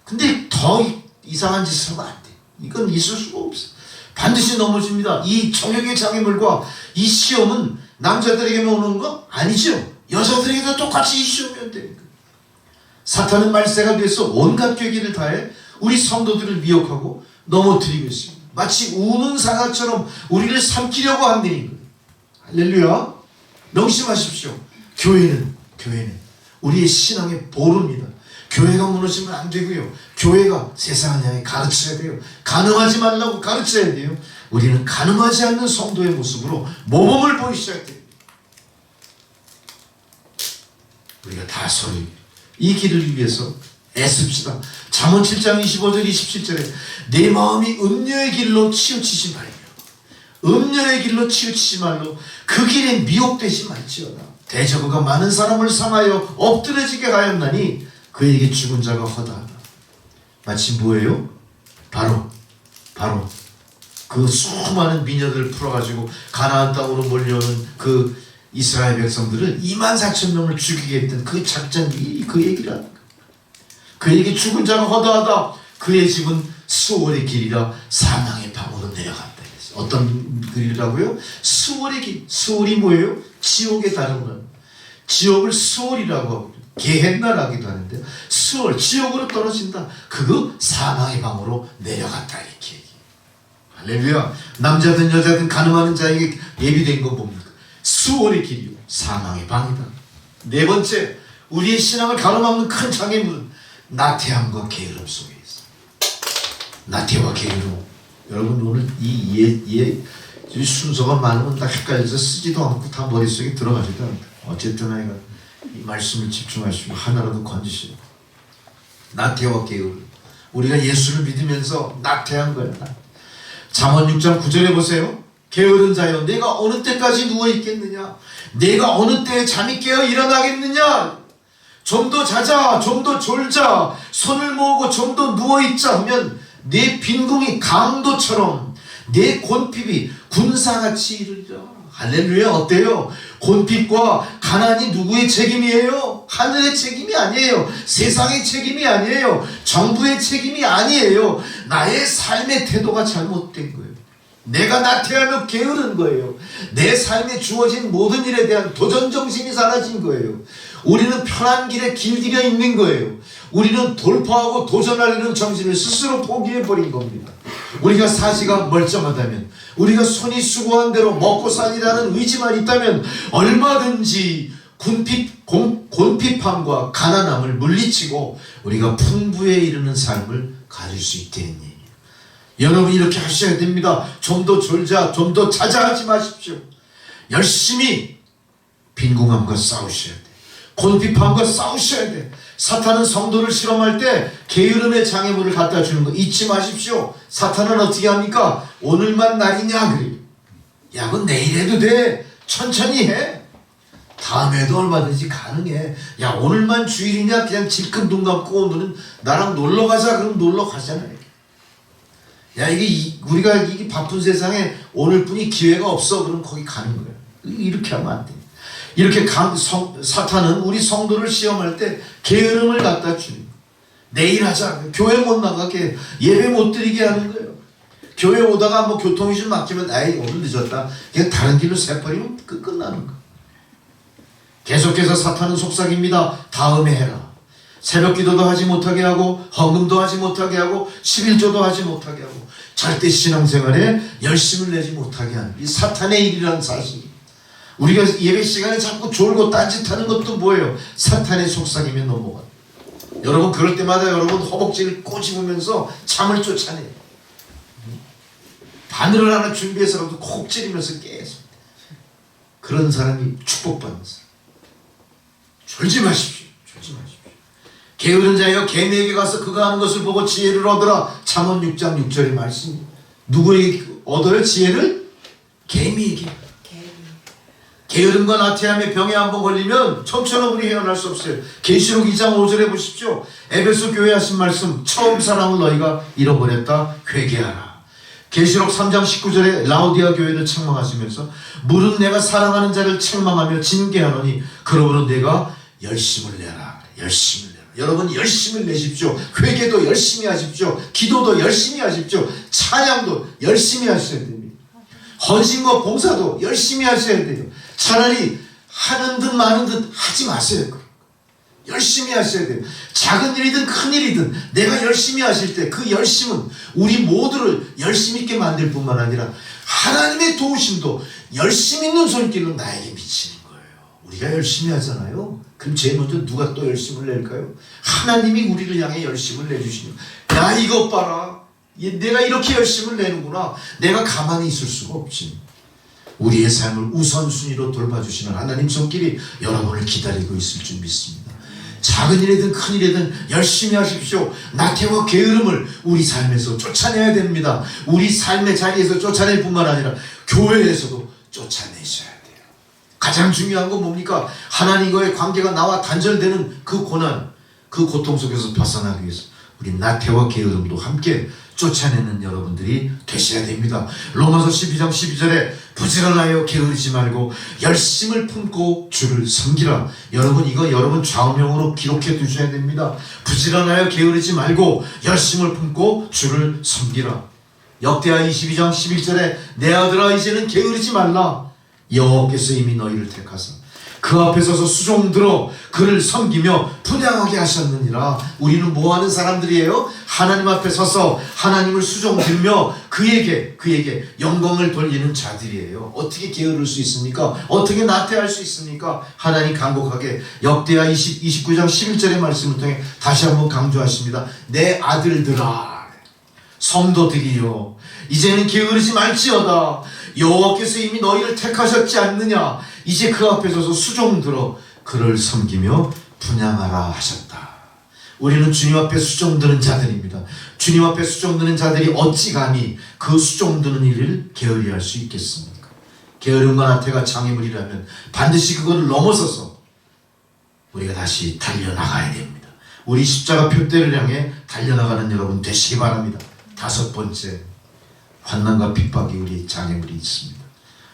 근데 더 이상한 짓을 하면 안 돼. 이건 있을 수가 없어. 반드시 넘어집니다. 이 정욕의 장애물과 이 시험은 남자들에게만 오는 거 아니죠. 여자들에게도 똑같이 이슈면 됩니다. 사탄은 말세가 돼서 온갖 괴기를 다해 우리 성도들을 미혹하고 넘어뜨리고 있습니다. 마치 우는 사자처럼 우리를 삼키려고 한다는 거예요. 할렐루야. 명심하십시오. 교회는 우리의 신앙의 보루입니다. 교회가 무너지면 안 되고요. 교회가 세상을 향해 가르쳐야 돼요. 가늠하지 말라고 가르쳐야 돼요. 우리는 가늠하지 않는 성도의 모습으로 모범을 보이셔야 돼요. 우리가 다 서로 이 길을 위해서 애씁시다. 잠언 7장 25절 27절에 내 마음이 음녀의 길로 치우치지 말며 음녀의 길로 치우치지 말로 그 길에 미혹되지 말지어다. 대저그가 많은 사람을 상하여 엎드러지게 하였나니 그에게 죽은 자가 허다하다. 마치 뭐예요? 바로 그 수많은 미녀들을 풀어가지고 가나안 땅으로 몰려오는 그 이스라엘 백성들을 24,000명을 죽이게 했던 그 작전이 그 얘기를 하는 거예요. 그에게 죽은 자가 허다하다. 그의 집은 수월의 길이라 사망의 방으로 내려간다. 어떤 길이라고요? 수월의 길. 수월이 뭐예요? 지옥에 다루는. 지옥을 수월이라고 하고 게헨나라기도 하는데 수월, 지옥으로 떨어진다. 그거 사망의 방으로 내려갔다 이렇게 얘기해요. 할렐루야. 남자든 여자든 가늠하는 자에게 예비된 거 뭡니까? 수월의 길이요 사망의 방이다. 네 번째, 우리의 신앙을 가로막는 큰 장애물은 나태함과 게으름 속에 있어. 나태와 게으름. 여러분 오늘 이 순서가 많으면 다 헷갈려서 쓰지도 않고 다 머릿속에 들어가지도 않다. 어쨌든 하여간 이 말씀을 집중하시고 하나라도 건지시오. 나태와 게으름. 우리가 예수를 믿으면서 나태한 거야. 잠언 6장 9절에 보세요. 게으른 자여 내가 어느 때까지 누워있겠느냐. 내가 어느 때에 잠이 깨어 일어나겠느냐. 좀 더 자자, 좀 더 졸자, 손을 모으고 좀 더 누워있자 하면 내 빈궁이 강도처럼 내 곤핍이 군사같이 이르리라. 할렐루야. 어때요? 곤핍과 가난이 누구의 책임이에요? 하늘의 책임이 아니에요. 세상의 책임이 아니에요. 정부의 책임이 아니에요. 나의 삶의 태도가 잘못된 거예요. 내가 나태하며 게으른 거예요. 내 삶에 주어진 모든 일에 대한 도전정신이 사라진 거예요. 우리는 편한 길에 길들여 있는 거예요. 우리는 돌파하고 도전하려는 정신을 스스로 포기해버린 겁니다. 우리가 사지가 멀쩡하다면, 우리가 손이 수고한 대로 먹고 살이라는 의지만 있다면 얼마든지 곤핍함과 가난함을 물리치고 우리가 풍부에 이르는 삶을 가질 수 있겠니? 여러분 이렇게 하셔야 됩니다. 좀 더 졸자, 좀 더 자자 하지 마십시오. 열심히 빈궁함과 싸우셔야 돼. 곤핍함과 싸우셔야 돼. 사탄은 성도를 실험할 때 게으름의 장애물을 갖다 주는 거 잊지 마십시오. 사탄은 어떻게 합니까? 오늘만 날이냐 그래요. 야, 그건 내일 해도 돼. 천천히 해. 다음에도 얼마든지 가능해. 야, 오늘만 주일이냐? 그냥 질끈 눈 감고 오늘은 나랑 놀러 가자. 그럼 놀러 가잖아요. 야, 우리가 이게 바쁜 세상에 오늘뿐이 기회가 없어. 그럼 거기 가는 거야. 이렇게 하면 안 돼. 이렇게 사탄은 우리 성도를 시험할 때 게으름을 갖다 주는 거예요. 내일 하자. 교회 못 나가게, 예배 못 드리게 하는 거예요. 교회 오다가 뭐 교통이 좀 막히면 아이 오늘 늦었다. 그냥 다른 길로 새버리면 끝나는 거예요. 계속해서 사탄은 속삭입니다. 다음에 해라. 새벽기도도 하지 못하게 하고 헌금도 하지 못하게 하고 11조도 하지 못하게 하고 절대 신앙생활에 열심을 내지 못하게 하는 이 사탄의 일이라는 사실. 우리가 예배 시간에 자꾸 졸고 딴짓하는 것도 뭐예요? 사탄의 속삭임에 넘어가. 여러분 그럴 때마다 여러분 허벅지를 꼬집으면서 잠을 쫓아내요. 바늘을 하나 준비해서라도 콕 찌르면서 계속. 그런 사람이 축복받는 사람. 졸지 마십시오. 졸지 마십시오. 게으른 자여 개미에게 가서 그가 하는 것을 보고 지혜를 얻으라. 잠언 6장 6절의 말씀. 누구에게 얻어요? 지혜를? 개미에게. 게으름과 나태함에 병에 한번 걸리면 천천히 헤어날 수 없어요. 계시록 2장 5절에 보십시오. 에베소 교회 하신 말씀, 처음 사랑을 너희가 잃어버렸다. 회개하라. 계시록 3장 19절에 라우디아 교회를 책망하시면서 물은 내가 사랑하는 자를 책망하며 징계하노니 그러므로 내가 열심을 내라. 열심을 내라. 여러분 열심을 내십시오. 회개도 열심히 하십시오. 기도도 열심히 하십시오. 찬양도 열심히 하셔야 됩니다. 헌신과 봉사도 열심히 하셔야 돼요. 차라리 하는 듯 마는 듯 하지 마세요. 열심히 하셔야 돼요. 작은 일이든 큰 일이든 내가 열심히 하실 때 그 열심은 우리 모두를 열심히 있게 만들 뿐만 아니라 하나님의 도우심도 열심히 있는 손길로 나에게 미치는 거예요. 우리가 열심히 하잖아요. 그럼 제일 먼저 누가 또 열심을 낼까요? 하나님이 우리를 향해 열심을 내주시는, 야 이것 봐라, 내가 이렇게 열심을 내는구나. 내가 가만히 있을 수가 없지. 우리의 삶을 우선순위로 돌봐주시는 하나님 손길이 여러분을 기다리고 있을 줄 믿습니다. 작은 일이든 큰 일이든 열심히 하십시오. 나태와 게으름을 우리 삶에서 쫓아내야 됩니다. 우리 삶의 자리에서 쫓아낼 뿐만 아니라 교회에서도 쫓아내셔야 돼요. 가장 중요한 건 뭡니까? 하나님과의 관계가 나와 단절되는 그 고난, 그 고통 속에서 벗어나기 위해서 우리 나태와 게으름도 함께 쫓아내는 여러분들이 되셔야 됩니다. 로마서 12장 12절에 부지런하여 게으르지 말고 열심을 품고 주를 섬기라. 여러분 이거 여러분 좌우명으로 기록해 두셔야 됩니다. 부지런하여 게으르지 말고 열심을 품고 주를 섬기라. 역대하 22장 11절에 내 아들아 이제는 게으르지 말라. 여호와께서 이미 너희를 택하사 그 앞에 서서 수종들어 그를 섬기며 분양하게 하셨느니라. 우리는 뭐하는 사람들이에요? 하나님 앞에 서서 하나님을 수종들며 그에게 영광을 돌리는 자들이에요. 어떻게 게으를 수 있습니까? 어떻게 나태할 수 있습니까? 하나님 간곡하게 역대하 29장 11절의 말씀을 통해 다시 한번 강조하십니다. 내 아들들아, 성도들이여, 이제는 게으르지 말지어다. 여호와께서 이미 너희를 택하셨지 않느냐. 이제 그 앞에 서서 수종들어 그를 섬기며 분양하라 하셨다. 우리는 주님 앞에 수종드는 자들입니다. 주님 앞에 수종드는 자들이 어찌 감히 그 수종드는 일을 게으리 할 수 있겠습니까? 게으름과 나태가 장애물이라면 반드시 그것을 넘어서서 우리가 다시 달려나가야 됩니다. 우리 십자가 표대를 향해 달려나가는 여러분 되시기 바랍니다. 다섯 번째, 환난과 핍박이 우리 장애물이 있습니다.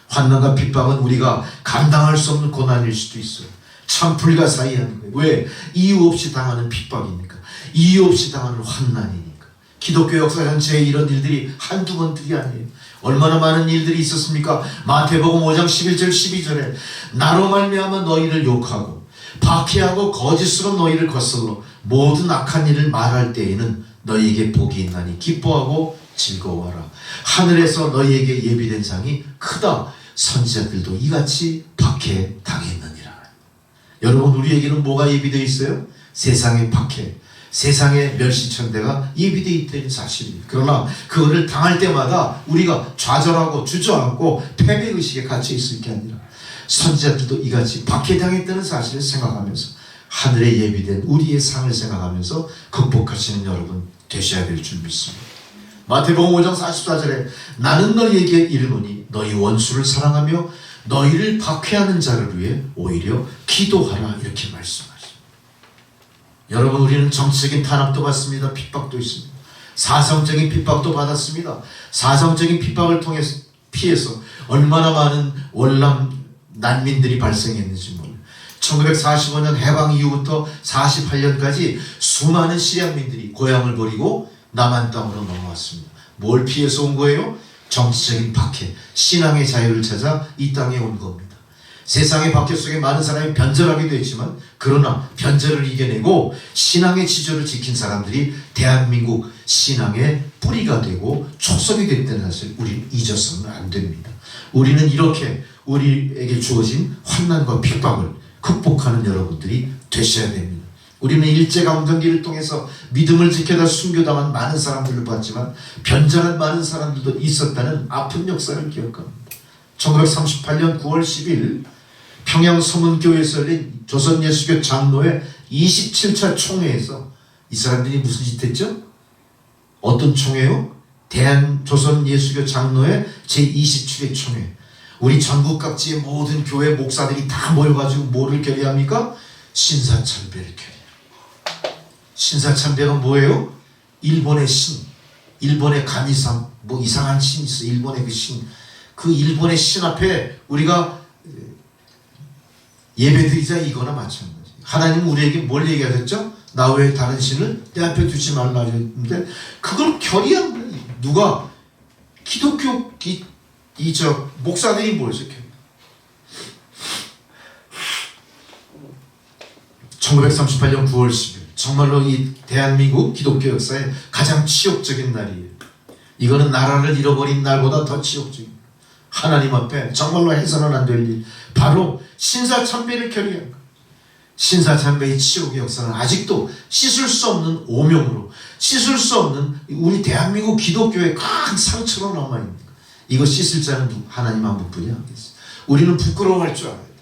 환난과 핍박은 우리가 감당할 수 없는 고난일 수도 있어요. 참 불가사의한 거예요. 왜? 이유 없이 당하는 핍박이니까. 이유 없이 당하는 환난이니까. 기독교 역사 전체에 이런 일들이 한두 번들이 아니에요. 얼마나 많은 일들이 있었습니까? 마태복음 5장 11절 12절에 나로 말미암아 너희를 욕하고 박해하고 거짓으로 너희를 거슬러 모든 악한 일을 말할 때에는 너희에게 복이 있나니 기뻐하고 즐거워하라. 하늘에서 너희에게 예비된 상이 크다. 선지자들도 이같이 박해 당했느니라. 여러분 우리에게는 뭐가 예비되어 있어요? 세상의 박해, 세상의 멸시천대가 예비되어 있다는 사실입니다. 그러나 그거를 당할 때마다 우리가 좌절하고 주저앉고 패배의식에 갇혀 있을 게 아니라 선지자들도 이같이 박해당했다는 사실을 생각하면서 하늘에 예비된 우리의 상을 생각하면서 극복하시는 여러분 되셔야 될 줄 믿습니다. 마태복음 5장 44절에 나는 너희에게 이르노니 너희 원수를 사랑하며 너희를 박해하는 자를 위해 오히려 기도하라. 이렇게 말씀하십니다. 여러분 우리는 정치적인 탄압도 받습니다. 핍박도 있습니다. 사성적인 핍박도 받았습니다. 사성적인 핍박을 통해서 피해서 얼마나 많은 월남 난민들이 발생했는지 몰라요. 1945년 해방 이후부터 48년까지 수많은 시리아민들이 고향을 버리고 남한 땅으로 넘어왔습니다. 뭘 피해서 온 거예요? 정치적인 박해, 신앙의 자유를 찾아 이 땅에 온 겁니다. 세상의 박해 속에 많은 사람이 변절하기도 했지만 그러나 변절을 이겨내고 신앙의 지조를 지킨 사람들이 대한민국 신앙의 뿌리가 되고 촉석이 됐다는 사실 우리는 잊어서는 안 됩니다. 우리는 이렇게 우리에게 주어진 환난과 핍박을 극복하는 여러분들이 되셔야 됩니다. 우리는 일제강점기를 통해서 믿음을 지켜다 순교당한 많은 사람들을 봤지만 변절한 많은 사람들도 있었다는 아픈 역사를 기억합니다. 1938년 9월 10일 평양 서문교회에서 열린 조선예수교 장로회 27차 총회에서 이 사람들이 무슨 짓 했죠? 어떤 총회요? 대한조선예수교 장로회 제27회 총회. 우리 전국 각지의 모든 교회 목사들이 다 모여가지고 뭐를 결의합니까? 신사참배를 결의합니다. 신사참배가 뭐예요? 일본의 신, 일본의 가니상, 뭐 이상한 신이 있어. 일본의 그 신, 그 일본의 신 앞에 우리가 예배드리자 이거나 마찬가지. 하나님은 우리에게 뭘 얘기하셨죠? 나 외에 다른 신을 내 앞에 두지 말라 했는데 그걸 결의한 거예요. 누가? 기독교 목사들이 모여서 1938년 9월 10일 정말로 이 대한민국 기독교 역사의 가장 치욕적인 날이에요. 이거는 나라를 잃어버린 날보다 더 치욕적입니다. 하나님 앞에 정말로 해서는 안 될 일, 바로 신사참배를 결의한 것. 신사참배의 치욕의 역사는 아직도 씻을 수 없는 오명으로, 씻을 수 없는 우리 대한민국 기독교의 큰 상처로 남아있는 것. 이거 씻을 자는 하나님 한 분뿐이 아니겠어요. 우리는 부끄러워할 줄 알아야 돼.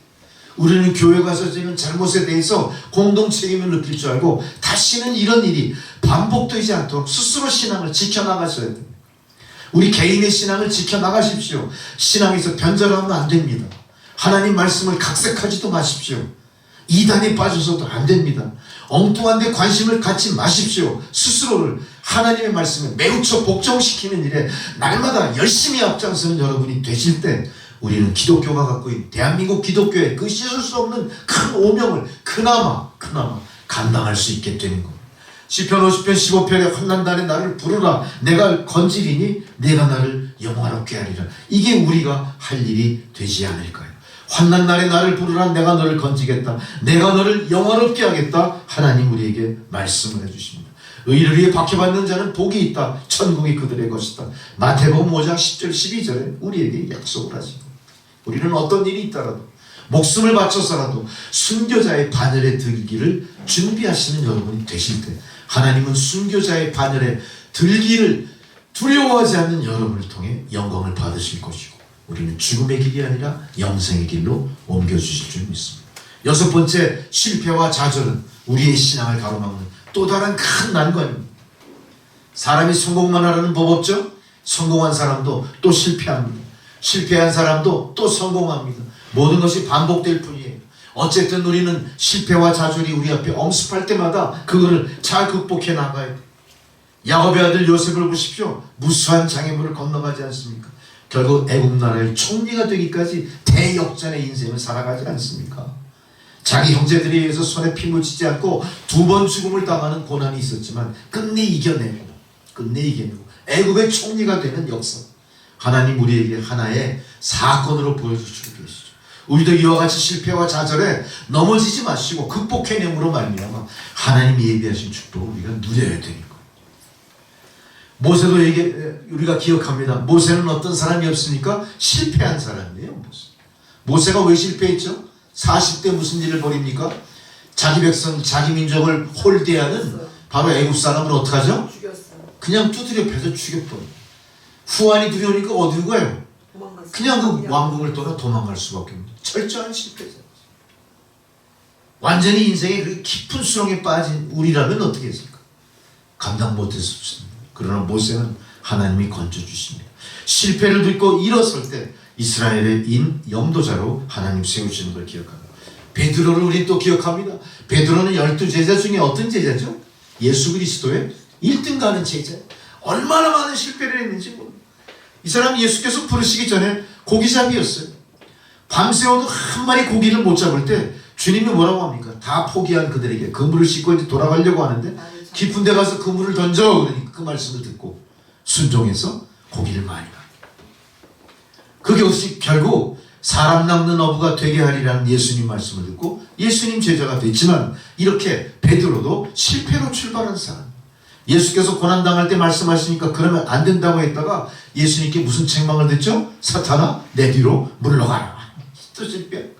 우리는 교회 가서 지는 잘못에 대해서 공동 책임을 느낄 줄 알고 다시는 이런 일이 반복되지 않도록 스스로 신앙을 지켜나가셔야 됩니다. 우리 개인의 신앙을 지켜나가십시오. 신앙에서 변절하면 안 됩니다. 하나님 말씀을 각색하지도 마십시오. 이단에 빠져서도 안 됩니다. 엉뚱한 데 관심을 갖지 마십시오. 스스로를 하나님의 말씀에 매우쳐 복종시키는 일에 날마다 열심히 앞장서는 여러분이 되실 때 우리는 기독교가 갖고 있는 대한민국 기독교의 그 씻을 수 없는 큰 오명을 그나마 감당할 수 있게 되는 겁니다. 시편 50편 15편에 환난 날에 나를 부르라 내가 건지리니 내가 나를 영화롭게 하리라. 이게 우리가 할 일이 되지 않을까요? 환난 날에 나를 부르라 내가 너를 건지겠다. 내가 너를 영화롭게 하겠다. 하나님 우리에게 말씀을 해주십니다. 의를 위해 박해받는 자는 복이 있다. 천국이 그들의 것이다. 마태복음 5장 10절 12절에 우리에게 약속을 하십니다. 우리는 어떤 일이 있더라도 목숨을 바쳐서라도 순교자의 바늘에 들기를 준비하시는 여러분이 되실 때 하나님은 순교자의 바늘에 들기를 두려워하지 않는 여러분을 통해 영광을 받으실 것이고 우리는 죽음의 길이 아니라 영생의 길로 옮겨주실 줄 믿습니다. 여섯 번째, 실패와 좌절은 우리의 신앙을 가로막는 또 다른 큰 난관입니다. 사람이 성공만 하라는 법 없죠? 성공한 사람도 또 실패합니다. 실패한 사람도 또 성공합니다. 모든 것이 반복될 뿐이에요. 어쨌든 우리는 실패와 좌절이 우리 앞에 엄습할 때마다 그거를 잘 극복해 나가야 돼요. 야곱의 아들 요셉을 보십시오. 무수한 장애물을 건너가지 않습니까? 결국 애굽 나라의 총리가 되기까지 대역전의 인생을 살아가지 않습니까? 자기 형제들에 의해서 손에 피 묻히지 않고 2번 죽음을 당하는 고난이 있었지만 끝내 이겨내고 애굽의 총리가 되는 역사. 하나님 우리에게 하나의 사건으로 보여주시고 계시죠. 우리도 이와 같이 실패와 좌절에 넘어지지 마시고 극복해냄으로 말미암아 하나님이 예비하신 축복을 우리가 누려야 되는 거예요. 모세도 우리가 기억합니다. 모세는 어떤 사람이었습니까? 실패한 사람이에요. 모세가 왜 실패했죠? 40대 무슨 일을 벌입니까? 자기 백성, 자기 민족을 홀대하는 바로 애굽 사람을 어떻게 하죠? 그냥 두드려 패서 죽여버려요. 후환이 두려우니까 어디로 가요? 그냥 그 왕궁을 떠나 도망갈 수밖에 없는 철저한 실패자. 완전히 인생의 그 깊은 수렁에 빠진 우리라면 어떻게 했을까? 감당 못했습니다. 그러나 모세는 하나님이 건져주십니다. 실패를 듣고 일어설 때 이스라엘의 영도자로 하나님 세우시는 걸 기억합니다. 베드로를 우리 또 기억합니다. 베드로는 12제자 중에 어떤 제자죠? 예수 그리스도의 1등 가는 제자. 얼마나 많은 실패를 했는지 모릅니다. 이 사람이 예수께서 부르시기 전에 고기잡이였어요. 밤새워도 한 마리 고기를 못 잡을 때 주님이 뭐라고 합니까? 다 포기한 그들에게 그물을 싣고 이제 돌아가려고 하는데 깊은 데 가서 그물을 던져 그러니까 그 말씀을 듣고 순종해서 고기를 많이 갑니다. 그것이 결국 사람 낚는 어부가 되게 하리라는 예수님 말씀을 듣고 예수님 제자가 됐지만 이렇게 베드로도 실패로 출발한 사람. 예수께서 고난당할 때 말씀하시니까 그러면 안 된다고 했다가 예수님께 무슨 책망을 듣죠? 사탄아 내 뒤로 물러가라. 또 실패.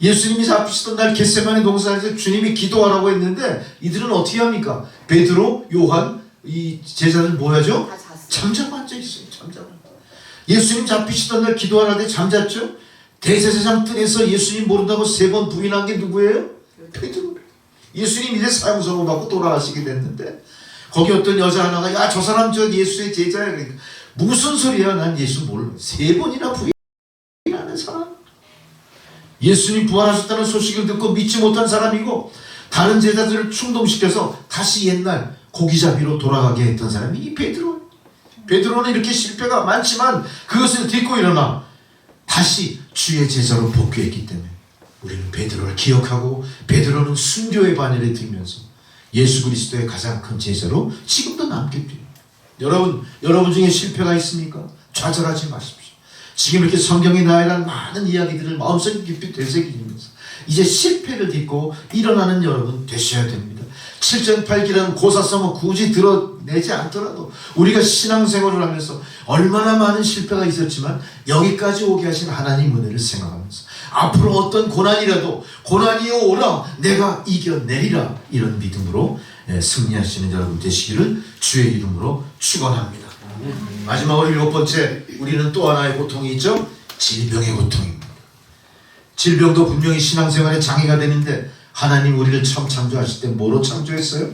예수님이 잡히시던 날 겟세마네 동산에서 주님이 기도하라고 했는데 이들은 어떻게 합니까? 베드로, 요한 이 제자들 뭐하죠? 잠자고 앉아있어요. 잠자고. 예수님 잡히시던 날 기도하는데 잠잤죠? 대제사장 뜰에서 예수님 모른다고 3번 부인한 게 누구예요? 베드로. 예수님 이제 사형 선고받고 돌아가시게 됐는데 거기 어떤 여자 하나가 야 저 사람 저 예수의 제자야. 그러니까 무슨 소리야 난 예수 몰라. 3번이나 부인하는 사람. 예수님 부활하셨다는 소식을 듣고 믿지 못한 사람이고 다른 제자들을 충동시켜서 다시 옛날 고기잡이로 돌아가게 했던 사람이 이 베드로. 베드로는 이렇게 실패가 많지만 그것을 딛고 일어나 다시 주의 제자로 복귀했기 때문에 우리는 베드로를 기억하고 베드로는 순교의 바늘에 들면서 예수 그리스도의 가장 큰 제자로 지금도 남게 돼요. 여러분 중에 실패가 있습니까? 좌절하지 마십시오. 지금 이렇게 성경에 나열한 많은 이야기들을 마음속에 깊이 되새기면서 이제 실패를 딛고 일어나는 여러분 되셔야 됩니다. 7.8기라는 고사성은 굳이 드러내지 않더라도 우리가 신앙생활을 하면서 얼마나 많은 실패가 있었지만 여기까지 오게 하신 하나님 은혜를 생각하면서 앞으로 어떤 고난이라도 고난이여 오라 내가 이겨내리라 이런 믿음으로 승리하시는 여러분 되시기를 주의 이름으로 축원합니다. 마지막으로 7번째, 우리는 또 하나의 고통이 있죠. 질병의 고통입니다. 질병도 분명히 신앙생활의 장애가 되는데 하나님 우리를 처음 창조하실 때 뭐로 창조했어요?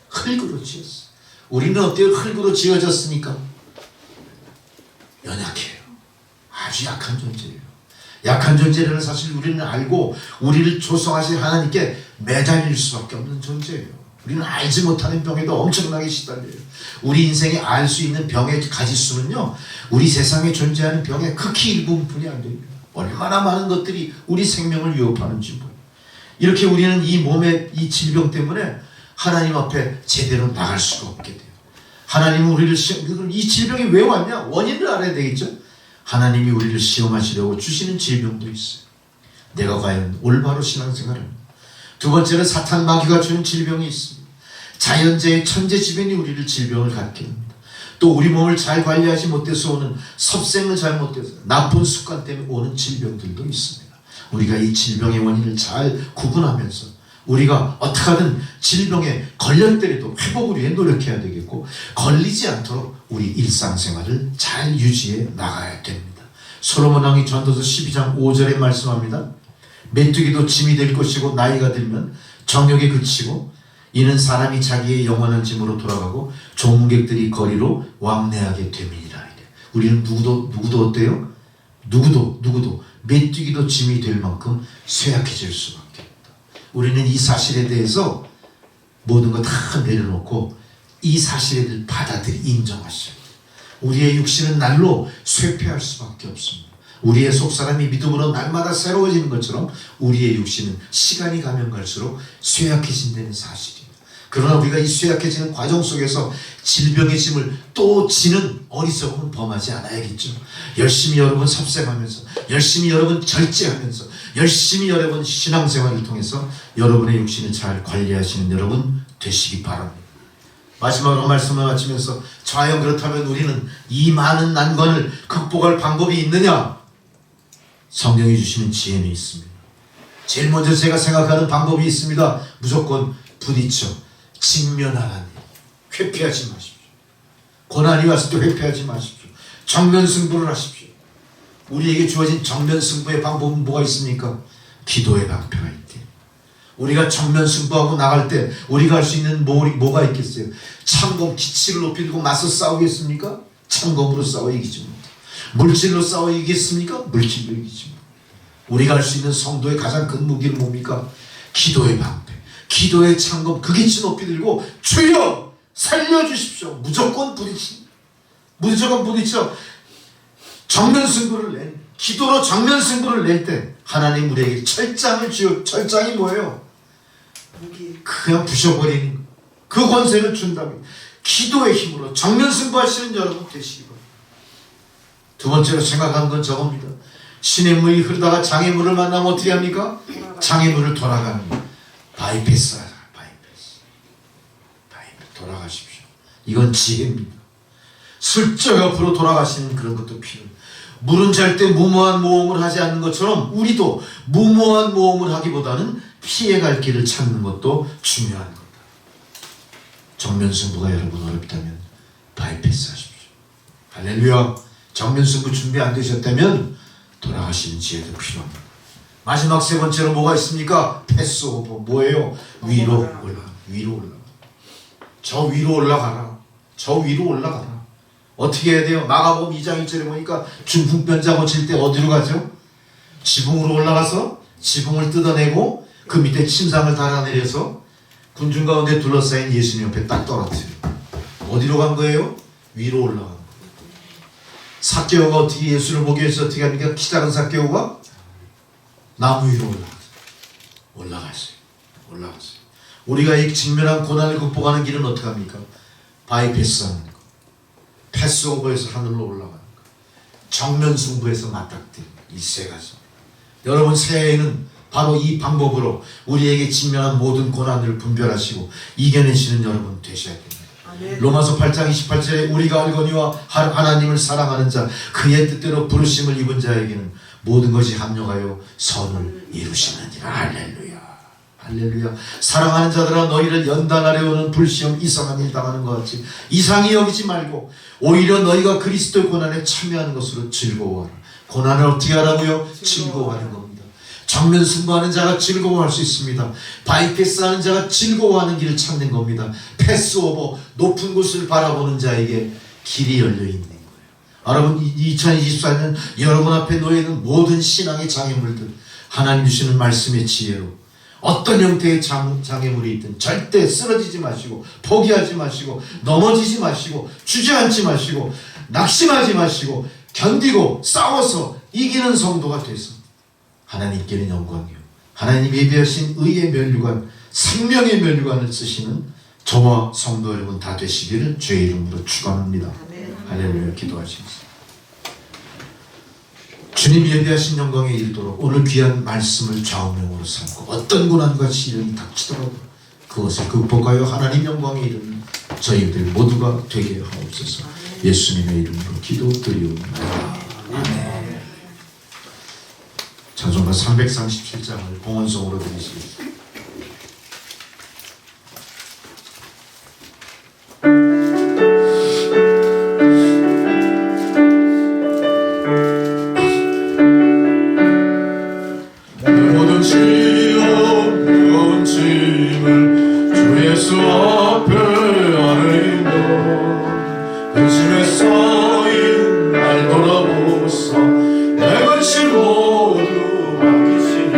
흙으로 지었어요. 우리는 어때요? 흙으로 지어졌으니까 연약해요. 아주 약한 존재예요. 약한 존재를 사실 우리는 알고 우리를 조성하신 하나님께 매달릴 수밖에 없는 존재예요. 우리는 알지 못하는 병에도 엄청나게 시달려요. 우리 인생에 알 수 있는 병의 가지수는요, 우리 세상에 존재하는 병의 극히 일부분뿐이 안 됩니다. 얼마나 많은 것들이 우리 생명을 위협하는지 몰라요. 이렇게 우리는 이 몸의 이 질병 때문에 하나님 앞에 제대로 나갈 수가 없게 돼요. 하나님은 우리를 이 질병이 왜 왔냐? 원인을 알아야 되겠죠. 하나님이 우리를 시험하시려고 주시는 질병도 있어요. 내가 과연 올바로 신앙생활을. 두 번째는 사탄 마귀가 주는 질병이 있습니다. 자연재해 천재지변이 우리를 질병을 갖게 합니다. 또 우리 몸을 잘 관리하지 못해서 오는 섭생을 잘못해서 나쁜 습관 때문에 오는 질병들도 있습니다. 우리가 이 질병의 원인을 잘 구분하면서 우리가 어떻게든 질병에 걸렸더라도 회복을 위해 노력해야 되겠고, 걸리지 않도록 우리 일상생활을 잘 유지해 나가야 됩니다. 솔로몬 왕이 전도서 12장 5절에 말씀합니다. 메뚜기도 짐이 될 것이고 나이가 들면 정욕에 그치고 이는 사람이 자기의 영원한 짐으로 돌아가고 종객들이 거리로 왕래하게 됨이니라. 우리는 누구도 어때요? 누구도 메뚜기도 짐이 될 만큼 쇠약해질 수밖에 없다. 우리는 이 사실에 대해서 모든 거 다 내려놓고 이 사실에 대해 받아들이 인정하셔야 돼요. 우리의 육신은 날로 쇠퇴할 수밖에 없습니다. 우리의 속사람이 믿음으로 날마다 새로워지는 것처럼 우리의 육신은 시간이 가면 갈수록 쇠약해진다는 사실입니다. 그러나 우리가 이 쇠약해지는 과정 속에서 질병의 짐을 또 지는 어리석음은 범하지 않아야겠죠. 열심히 여러분 섭생하면서, 열심히 여러분 절제하면서, 열심히 여러분 신앙생활을 통해서 여러분의 육신을 잘 관리하시는 여러분 되시기 바랍니다. 마지막으로 말씀을 마치면서, 과연 그렇다면 우리는 이 많은 난관을 극복할 방법이 있느냐? 성경이 주시는 지혜는 있습니다. 제일 먼저 제가 생각하는 방법이 있습니다. 무조건 부딪혀 직면하라는 일. 회피하지 마십시오. 고난이 왔을 때 회피하지 마십시오. 정면 승부를 하십시오. 우리에게 주어진 정면 승부의 방법은 뭐가 있습니까? 기도의 방패가 있대. 우리가 정면 승부하고 나갈 때 우리가 할 수 있는 뭐가 있겠어요? 창검 기치를 높이 들고 맞서 싸우겠습니까? 창검으로 싸워 이기지 못해. 물질로 싸워 이기겠습니까? 물질로 이기지 못해. 우리가 할 수 있는 성도의 가장 큰 무기는 뭡니까? 기도의 방패, 기도의 창검, 그 기치 높이 들고 주여 살려주십시오. 무조건 부딪힙니다. 무조건 부딪혀 정면 승부를 낸, 기도로 정면 승부를 낼 때 하나님 우리에게 철장을 주어. 철장이 뭐예요? 그냥 부셔버리는 그 권세를 준다면 기도의 힘으로 정면 승부하시는 여러분 되시기 바랍니다. 두 번째로 생각한 건 저겁니다. 시냇물이 흐르다가 장애물을 만나면 어떻게 합니까? 장애물을 돌아가는 거예요. 바이패스 하자. 바이패스 돌아가십시오. 이건 지혜입니다. 슬쩍 옆으로 돌아가시는 그런 것도 필요합니다. 물은 잘 때 무모한 모험을 하지 않는 것처럼 우리도 무모한 모험을 하기보다는 피해갈 길을 찾는 것도 중요한 겁니다. 정면 승부가 여러분 어렵다면 바이패스 하십시오. 할렐루야. 정면 승부 준비 안 되셨다면 돌아가시는 지혜도 필요합니다. 마지막 세 번째로 뭐가 있습니까? 패스오버. 뭐예요? 위로 올라가. 위로 올라가. 저 위로 올라가라. 저 위로 올라가라. 어떻게 해야 돼요? 마가복음 2장 1절에 보니까 중풍병자 고칠 때 어디로 가죠? 지붕으로 올라가서 지붕을 뜯어내고 그 밑에 침상을 달아내려서 군중 가운데 둘러싸인 예수님 옆에 딱 떨어뜨려요. 어디로 간 거예요? 위로 올라간 거예요. 삭개오가 어떻게 예수를 보기 위해서 어떻게 합니까? 키 작은 삭개오가 나무 위로 올라갔어요. 우리가 이 직면한 고난을 극복하는 길은 어떻게 합니까? 바이패스하는 거. 패스오버에서 하늘로 올라가는 거. 정면 승부에서 맞닥뜨리는 이 세 가지. 여러분 새해에는 바로 이 방법으로 우리에게 직면한 모든 고난을 분별하시고 이겨내시는 여러분 되셔야 됩니다. 로마서 8장 28절에 우리가 알거니와 하나님을 사랑하는 자 그의 뜻대로 부르심을 입은 자에게는 모든 것이 합력하여 선을 이루시느니라. 할렐루야. 할렐루야. 사랑하는 자들아 너희를 연단하려는 불시험 이상한 일 당하는 것 같이 이상히 여기지 말고 오히려 너희가 그리스도의 고난에 참여하는 것으로 즐거워하라. 고난을 어떻게 하라고요? 즐거워하는 겁니다. 정면 승부하는 자가 즐거워할 수 있습니다. 바이패스 하는 자가 즐거워하는 길을 찾는 겁니다. 패스오버 높은 곳을 바라보는 자에게 길이 열려있는 거예요. 여러분 2024년 여러분 앞에 놓여있는 모든 신앙의 장애물들 하나님 주시는 말씀의 지혜로 어떤 형태의 장애물이 있든 절대 쓰러지지 마시고 포기하지 마시고 넘어지지 마시고 주저앉지 마시고 낙심하지 마시고 견디고 싸워서 이기는 성도가 돼서 하나님께는 영광이요 하나님 예비하신 의의 면류관 생명의 면류관을 쓰시는 저와 성도 여러분 다 되시기를 주의 이름으로 축원합니다. 할렐루야. 기도하시겠습니다. 주님 예비하신 영광에 이르도록 오늘 귀한 말씀을 좌우명으로 삼고 어떤 고난과 시련이 닥치더라도 그것을 극복하여 하나님 영광에 이르는 저희들 모두가 되게 하옵소서. 예수님의 이름으로 기도드리옵나이다. 아멘. 찬송가 337장을 봉헌송으로 드리시겠습니다. 모든 시험 무거운 짐을 주 예수 앞에 아뢰며 근심에 쌓인 날 돌아보사 내 근심 모두 맡기시니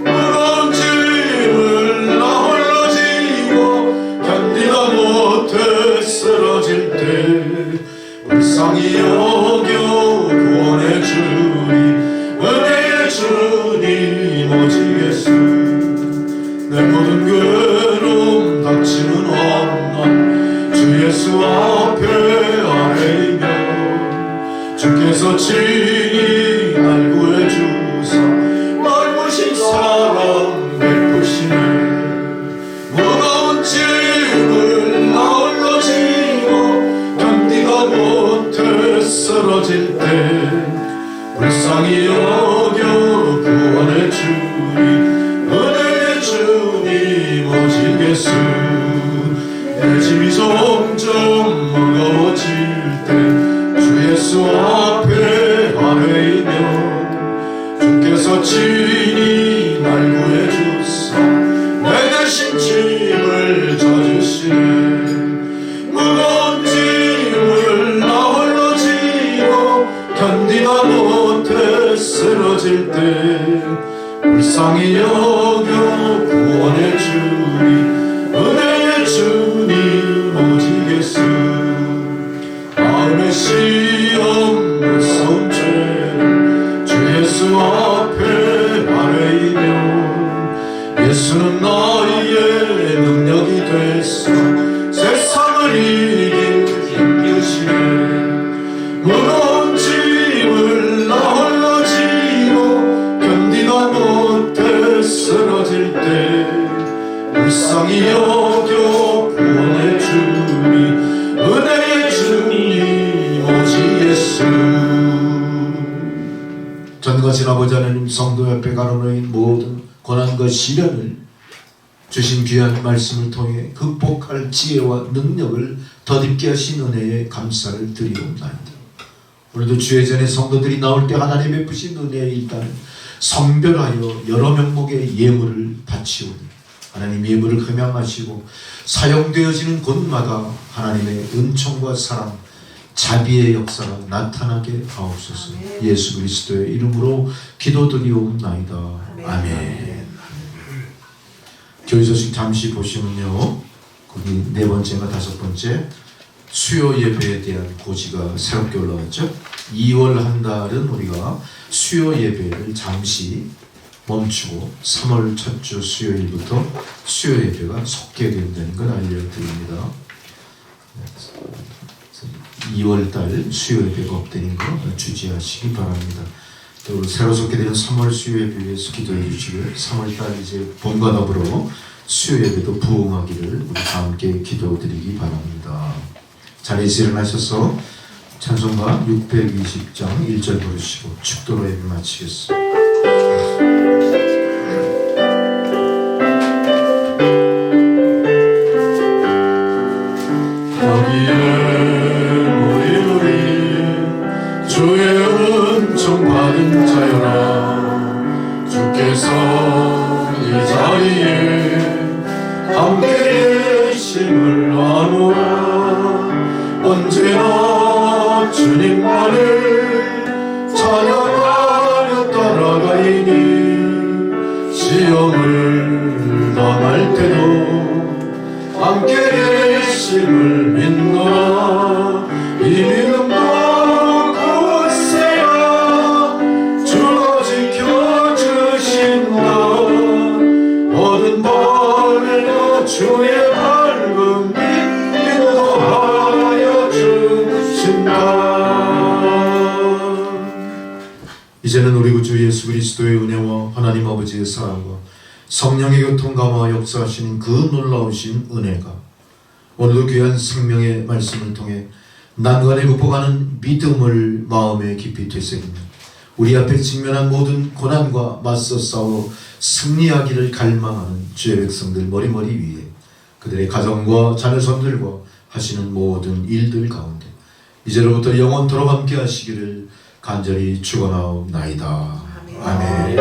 무거운 짐을 나 홀로 지고 견디다 못해 쓰러질 때 불쌍히 여겨 구원해 주니 은혜의 주님 오직 예수 내 모든 괴로움 닥치는 환난 주 예수 앞에 아뢰며 주께서 친히 날 구해주사 넓으신 사랑 베푸시네 무거운 짐을 나 홀로 지고 견디다 못해 쓰러질 때 불쌍히 여겨 구원해 주니 은혜의 주님 오직 예수 내 짐이 점점 무거워질 때 주 예수 앞에 아뢰이며 주께서 친히 날 구해주사 내 대신 짐을 져주시네 무거운 짐을 나 홀로 지고 견디다 못해 쓰러질 때 불쌍히 여겨 구원해 주니 은혜의 주님 오직 예수 마음의 시험 무서운 죄를 주 예수 앞에 아뢰이며 예수는 나의 능력이 되사 세상을 이길 힘 주시네 무거운 짐을 나 홀로 지고 견디다 못해 쓰러질 때 불쌍히 여겨 구원해 주니 은혜의 주님 오직 예수 전거진 아버지 하나님 성도 옆에 가로놓인 모든 고난과 시련을 주신 귀한 말씀을 통해 극복할 지혜와 능력을 덧입게 하신 은혜에 감사를 드리옵나이다. 오늘도 주의 전에 성도들이 나올 때 하나님 베푸신 은혜에 일단 성별하여 여러 명목의 예물을 바치오니 하나님 예물을 흠양하시고 사용되어지는 곳마다 하나님의 은총과 사랑 자비의 역사가 나타나게 하옵소서. 예수 그리스도의 이름으로 기도드리옵나이다. 아멘. 교회 소식 잠시 보시면요 거기 네 번째가 다섯 번째 수요 예배에 대한 고지가 새롭게 올라왔죠. 2월 한 달은 우리가 수요 예배를 잠시 멈추고 3월 첫 주 수요일부터 수요 예배가 속개된다는 걸 알려드립니다. 2월 달 수요 예배가 없다는 거 주지하시기 바랍니다. 또 새로 속게 되는 3월 수요예배 위해서 기도해 주시고요. 3월달 이제 봄과 더불어 수요예배도 부흥하기를 우리 다 함께 기도드리기 바랍니다. 자리에서 일어나셔서 찬송가 620장 1절 부르시고 축도로 예배 마치겠습니다. 주의 은총 받은 자여라 주께서 이 자리에 함께 계심을 아노라 언제나 주님만을 찬양하며 따라가이니 시험을 당할 때도 함께 계심을 믿노라 이 믿음도 주의 밝은 빛 인도하여 주신다. 이제는 우리 구주 예수 그리스도의 은혜와 하나님 아버지의 사랑과 성령의 교통감화 역사하시는 그 놀라우신 은혜가 오늘도 귀한 생명의 말씀을 통해 난관에 극복하는 믿음을 마음에 깊이 되새기며 우리 앞에 직면한 모든 고난과 맞서 싸워 승리하기를 갈망하는 주의 백성들 머리머리 위에 그들의 가정과 자녀손들과 하시는 모든 일들 가운데 이제로부터 영원토록 함께 하시기를 간절히 축원하옵나이다. 아멘.